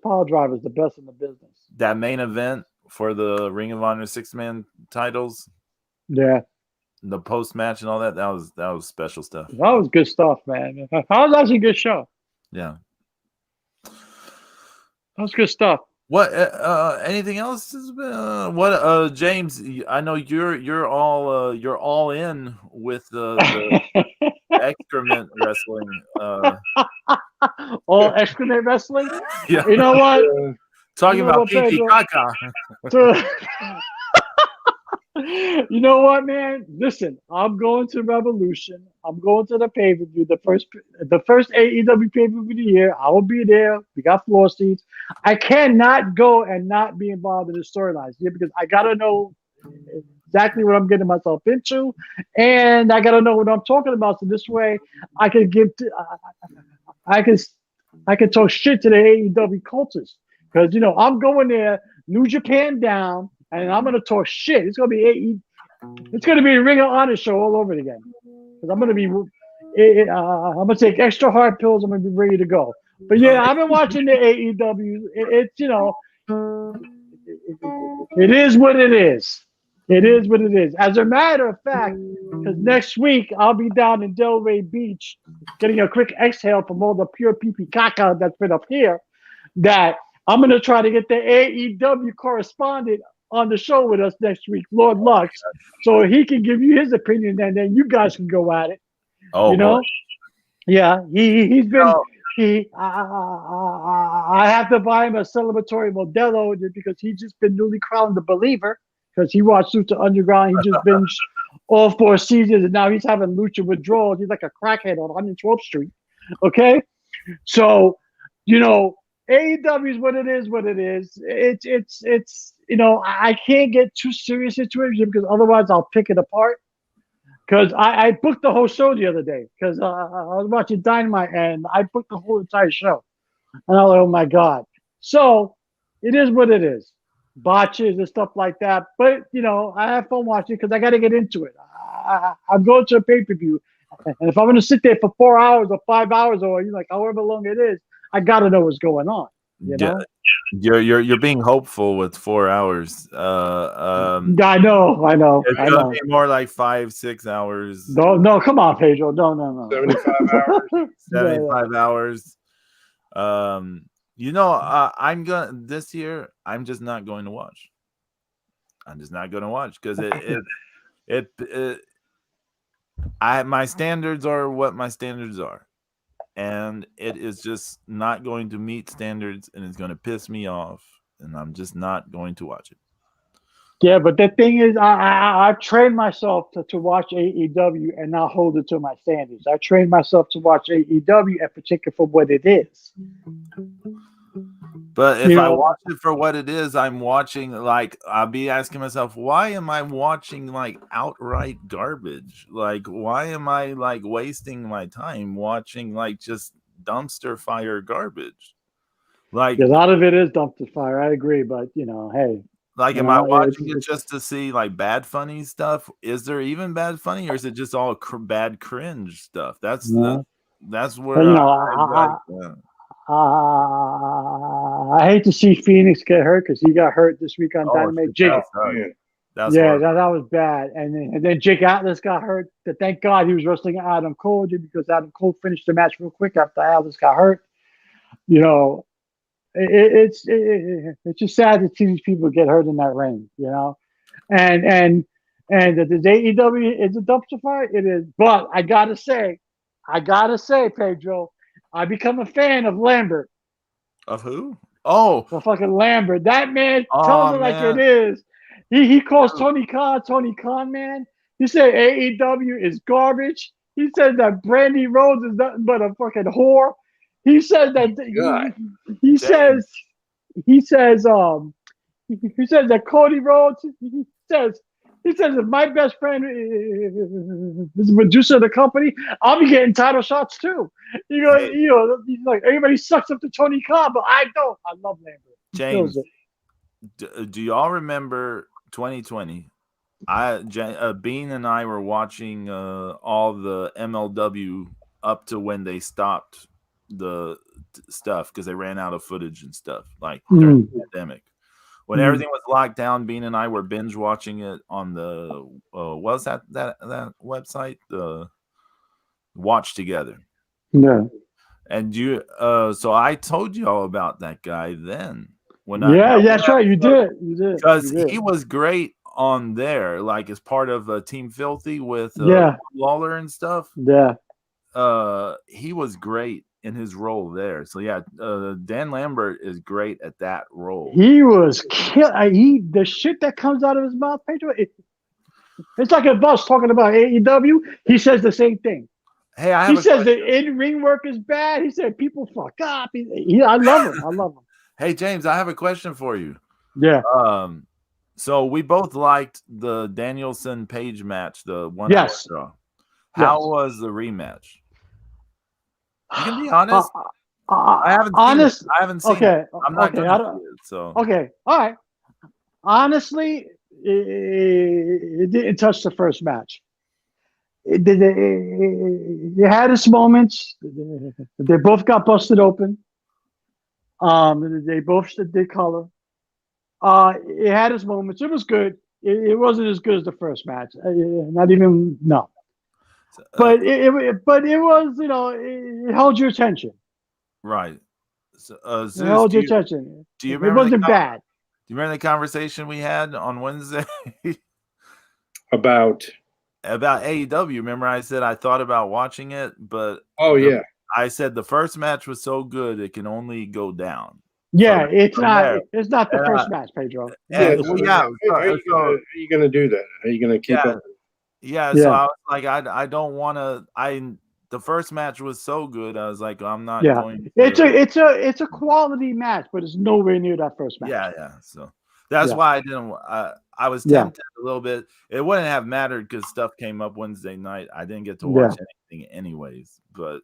power drive is the best in the business. That main event for the Ring of Honor 6-man titles. Yeah. The post match and all that. That was special stuff. That was good stuff, man. That was actually a good show. Yeah. That was good stuff. What? Anything else? What? James, I know you're all in with the excrement wrestling. All excrement wrestling. Yeah, You know what? talking You know about what, pee Pedro? caca. You know what, man? Listen, I'm going to Revolution. I'm going to the pay-per-view, the first AEW pay-per-view of the year. I will be there. We got floor seats. I cannot go and not be involved in the storylines here because I gotta know exactly what I'm getting myself into, and I gotta know what I'm talking about. So this way, I can I can I can talk shit to the AEW cultists because I'm going there, New Japan down, and I'm gonna talk shit. It's gonna be It's gonna be a Ring of Honor show all over again because I'm gonna be. I'm gonna take extra hard pills. I'm gonna be ready to go. But yeah, I've been watching the AEW. It is what it is. It is what it is. As a matter of fact, because next week I'll be down in Delray Beach getting a quick exhale from all the pure pee-pee caca that's been up here, that I'm going to try to get the AEW correspondent on the show with us next week, Lord Lux, so he can give you his opinion, and then you guys can go at it. Oh, boy. Yeah, he's been I have to buy him a celebratory Modelo because he's just been newly crowned the believer because he watched Lucha Underground. He just binged all 4 seasons, and now he's having lucha withdrawals. He's like a crackhead on 112th Street. Okay, so AEW is what it is. What it is. It's I can't get too serious into it because otherwise I'll pick it apart. Because I booked the whole show the other day because I was watching Dynamite and I booked the whole entire show. And I was like, oh my God. So it is what it is. Botches and stuff like that. But, I have fun watching because I got to get into it. I'm going to a pay-per-view. And if I'm going to sit there for 4 hours or 5 hours or however long it is, I got to know what's going on. Yeah. You're being hopeful with 4 hours. I know. It's gonna be more like 5-6 hours. No, come on, Pedro. No. 75 hours. 75 hours. I'm gonna this year. I'm just not going to watch. I'm just not going to watch because my standards are what my standards are. And it is just not going to meet standards, and it's going to piss me off, and I'm just not going to watch it. Yeah, but the thing is, I've trained myself to watch AEW and not hold it to my standards. I trained myself to watch AEW and particularly for what it is. But if I watch it for what it is, I'm watching, I'll be asking myself, why am I watching, outright garbage? Why am I, wasting my time watching, just dumpster fire garbage? A lot of it is dumpster fire. I agree, but, hey. Am I watching it just to see, bad funny stuff? Is there even bad funny, or is it just all bad cringe stuff? That's where I hate to see Phoenix get hurt because he got hurt this week on Dynamite. That was bad. And then Jake Atlas got hurt. Thank God he was wrestling Adam Cole because Adam Cole finished the match real quick after Atlas got hurt. It's just sad to see these people get hurt in that ring. And the AEW is a dumpster fire. It is, but I gotta say, Pedro, I become a fan of Lambert. Of who? Oh, the fucking Lambert. That man tells it like it is. He calls Tony Khan, man. He said AEW is garbage. He said that Brandy Rhodes is nothing but a fucking whore. He says that he says that Cody Rhodes. He says if my best friend is the producer of the company, I'll be getting title shots too. He's like everybody sucks up to Tony Khan, but I don't. I love Lambert. James, do y'all remember 2020? Bean and I were watching all the MLW up to when they stopped the stuff because they ran out of footage and stuff during the pandemic. When everything was locked down, Bean and I were binge watching it on the what was that website, the Watch Together. Yeah. And so I told you all about that guy then Yeah, that's right. You did. Because he was great on there, like as part of Team Filthy with Lawler and stuff. Yeah. He was great in his role there. So yeah, Dan Lambert is great at that role. He was the shit that comes out of his mouth, Pedro. It's like a boss talking about AEW. He says the same thing. Hey, he says the in-ring work is bad. He said people fuck up. I love him. I love him. Hey James, I have a question for you. Yeah. So we both liked the Danielson Page match, the 1 hour draw. How was the rematch? You can be honest. I haven't seen it. I'm not going to see it. So okay, all right. Honestly, it didn't touch the first match. It had its moments. They both got busted open. They both did color. It had its moments. It was good. It wasn't as good as the first match. Not even no. But it was, it held your attention. Right. So, it held your attention. Do you remember? It wasn't bad. Do you remember the conversation we had on Wednesday about AEW? Remember, I said I thought about watching it, but I said the first match was so good it can only go down. Yeah, so it's not the first match, Pedro. How are you going to do that? Are you going to keep up? Yeah, so I was like, I don't want to. The first match was so good. I was like, I'm not going to. It's a quality match, but it's nowhere near that first match. Yeah. So that's why I didn't. I was tempted a little bit. It wouldn't have mattered because stuff came up Wednesday night. I didn't get to watch anything anyways, but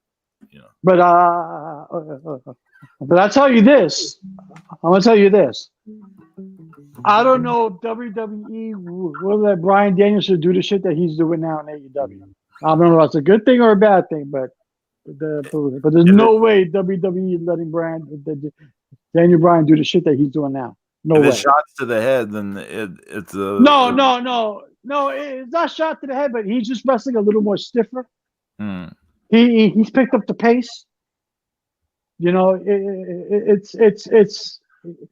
But I'll tell you this. I'm gonna tell you this. I don't know if WWE will let Bryan Danielson do the shit that he's doing now in AEW. I don't know if that's a good thing or a bad thing, but there's no way WWE is letting Daniel Bryan do the shit that he's doing now. No way. If it's shots to the head, then it's a no. It's not shot to the head, but he's just wrestling a little more stiffer. He's picked up the pace. It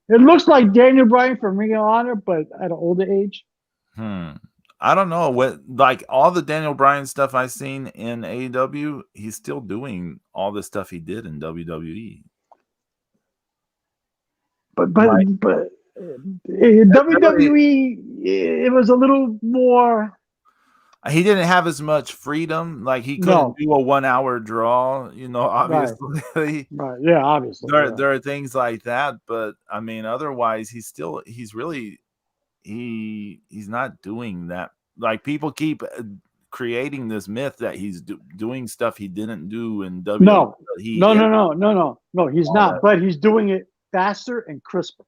looks like Daniel Bryan from Ring of Honor, but at an older age. I don't know like all the Daniel Bryan stuff I've seen in AEW, he's still doing all the stuff he did in WWE. But WWE, it was a little more. He didn't have as much freedom. Like he couldn't do a 1 hour draw, obviously. Right. Yeah, obviously. There are things like that, but I mean, otherwise, he's not doing that. Like people keep creating this myth that he's doing stuff he didn't do in WWE. No. He's not, but he's doing it faster and crisper.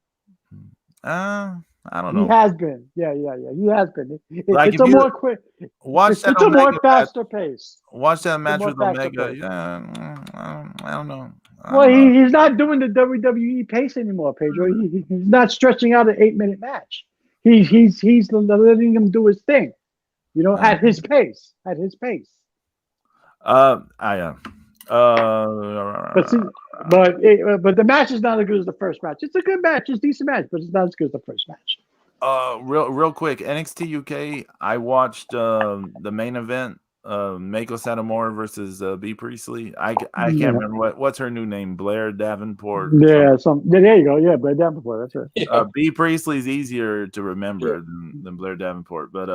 I don't know. He has been. Yeah. He has been. It's a more quick. Watch that. It's a more faster pace. Watch that match with Omega. Yeah, I don't know. He's not doing the WWE pace anymore, Pedro. He's not stretching out an 8-minute match. He's letting him do his thing. At his pace. I am. But the match is not as good as the first match. It's a good match. It's a decent match, but it's not as good as the first match. Real quick, NXT UK. I watched the main event. Mako Satomura versus B Priestley. I can't remember what's her new name. Blair Davenport. Yeah, there you go. Yeah, Blair Davenport. That's it. B Priestley's easier to remember than Blair Davenport, but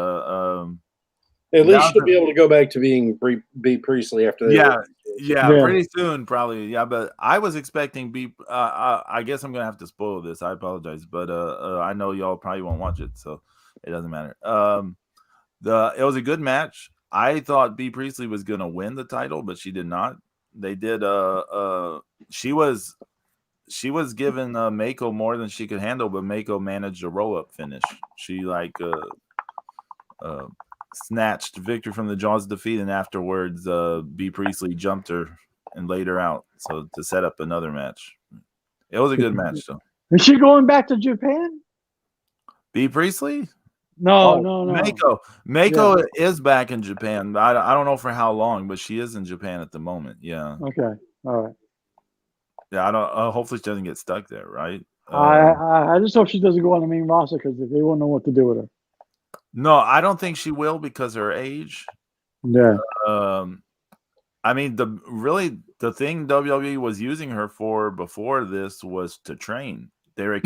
at least she'll be able to go back to being B Priestley after that. Yeah, pretty soon, probably. Yeah, but I was expecting B. I guess I'm gonna have to spoil this. I apologize, but I know y'all probably won't watch it, so it doesn't matter. It was a good match. I thought B Priestley was gonna win the title, but she did not. They did. She was giving Mako more than she could handle, but Mako managed a roll up finish. She snatched victory from the jaws of defeat, and afterwards B Priestley jumped her and laid her out, so to set up another match. It was a good match though. Is she going back to Japan? B Priestley? No. Mako is back in Japan. I don't know for how long, but she is in Japan at the moment. Yeah. Okay. All right. Yeah, I don't. Hopefully she doesn't get stuck there, right? I just hope she doesn't go on the main roster because they won't know what to do with her. No, I don't think she will because of her age. Yeah. I mean, the thing WWE was using her for before this was to train. They were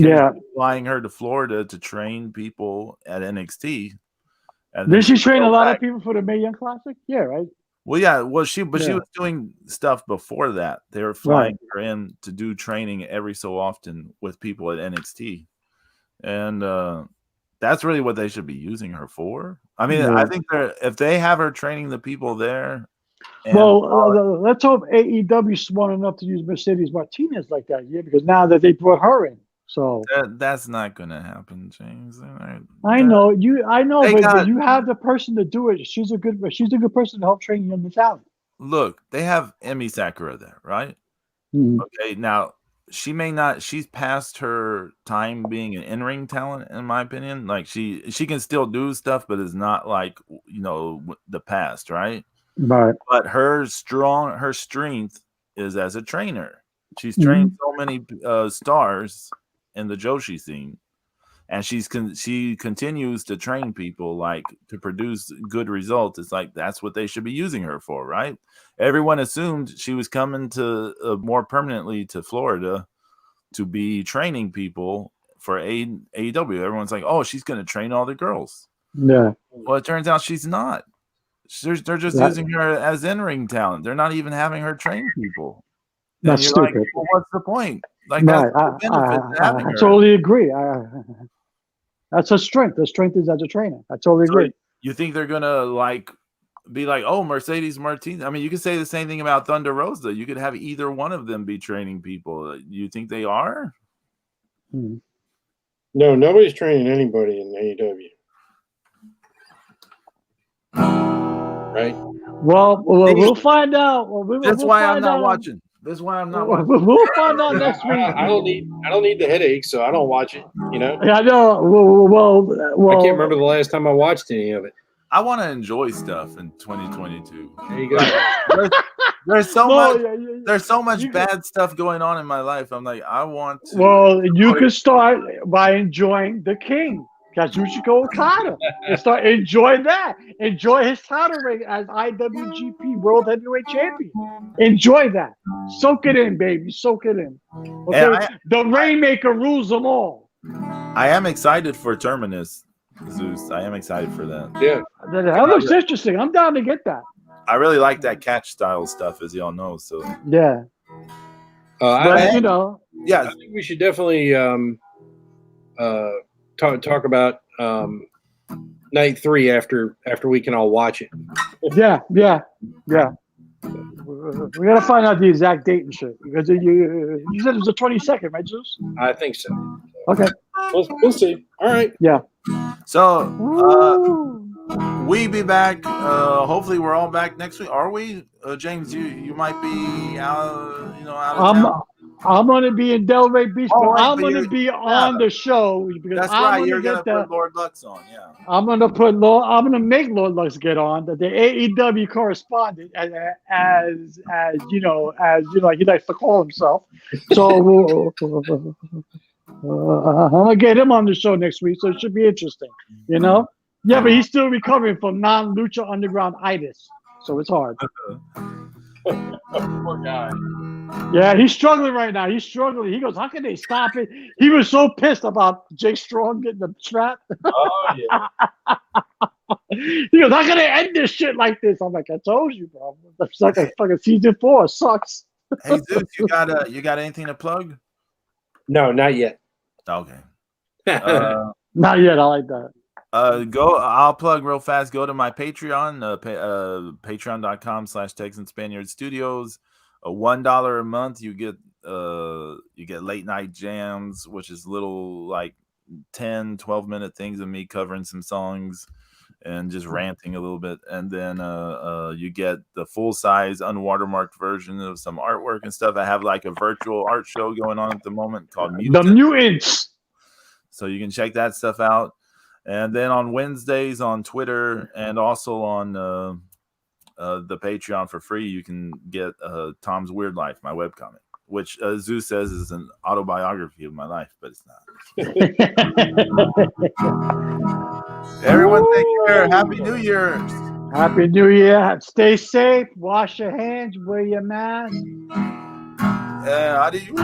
flying her to Florida to train people at NXT. And did she train a lot of people for the Mae Young Classic? Yeah, right. Well, yeah. Well, she was doing stuff before that. They were flying her in to do training every so often with people at NXT, and that's really what they should be using her for. I mean, I think if they have her training the people there. Well, let's hope AEW smart enough to use Mercedes Martinez like that, because now that they brought her in, so that's not going to happen, James. I know, but you have the person to do it. She's a good person to help train young talent. Look, they have Emi Sakura there, right? Mm-hmm. Okay, now she may not. She's past her time being an in-ring talent, in my opinion. Like she can still do stuff, but it's not like the past, right? Right. But her strength is as a trainer. She's trained so many stars in the Joshi scene, and she continues to train people to produce good results. It's like that's what they should be using her for, right? Everyone assumed she was coming to more permanently to Florida to be training people for AEW. Everyone's like, oh, she's going to train all the girls. Yeah. Well, it turns out she's not. They're just using her as in-ring talent. They're not even having her train people. That's stupid. Like, well, what's the point? Like, right. I totally agree. That's her strength. Her strength is as a trainer. I totally agree. You think they're gonna be like, oh, Mercedes Martinez? I mean, you could say the same thing about Thunder Rosa. You could have either one of them be training people. You think they are? No, nobody's training anybody in AEW. Right? Well, we'll find out. That's why I'm not watching. That's why I'm not watching. We'll find out next week. I don't need the headache, so I don't watch it. Yeah, I know. Well, I can't remember the last time I watched any of it. I want to enjoy stuff in 2022. There you go. There's so much. There's so much bad stuff going on in my life. I'm like, I want to. Well, you can start by enjoying the King, Kazuchika Okada, and enjoy that. Enjoy his title reign as IWGP World Heavyweight Champion. Enjoy that. Soak it in, baby. Soak it in. Okay, the Rainmaker rules them all. I am excited for Terminus, Zeus. I am excited for that. Yeah, that looks interesting. I'm down to get that. I really like that catch style stuff, as y'all know. So yeah, but I think we should definitely talk about night 3 after we can all watch it. Yeah. We gotta find out the exact date and shit because you said it was the 22nd, right, Zeus? I think so. Okay, we'll see. All right. Yeah. So we be back. Hopefully, we're all back next week. Are we, James? You might be out. Out of town. I'm gonna be in Delray Beach, but I'm gonna be on the show because that's right. You're gonna put Lord Lux on, yeah. I'm gonna make Lord Lux get on the AEW correspondent, as he likes to call himself. So I'm gonna get him on the show next week, so it should be interesting. Yeah, but he's still recovering from non-Lucha Underground-itis, so it's hard. Poor guy. Yeah, he's struggling right now. He's struggling. He goes, how can they stop it? He was so pissed about Jake Strong getting the strap. Oh, yeah. He goes, how can they end this shit like this? I'm like, I told you, bro. It's like a fucking season 4. It sucks. Hey, Zeus, you got anything to plug? No, not yet. Okay. Not yet. I like that. I'll plug real fast. Go to my Patreon, patreon.com/Texan Spaniard Studios. $1 a month, you get late night jams, which is little 10-12 minute things of me covering some songs and just ranting a little bit, and then you get the full size unwatermarked version of some artwork and stuff. I have a virtual art show going on at the moment called The Mutants. So you can check that stuff out. And then on Wednesdays on Twitter and also on the Patreon for free, you can get Tom's Weird Life, my webcomic. which Zeus says is an autobiography of my life, but it's not. Everyone, take care. Happy New Year's. Happy New Year. Stay safe. Wash your hands. Wear your mask. How do you?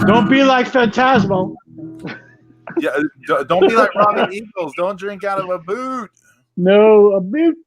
Don't be like Phantasmo. Yeah, don't be like Robin Eagles. Don't drink out of a boot. No, a boot.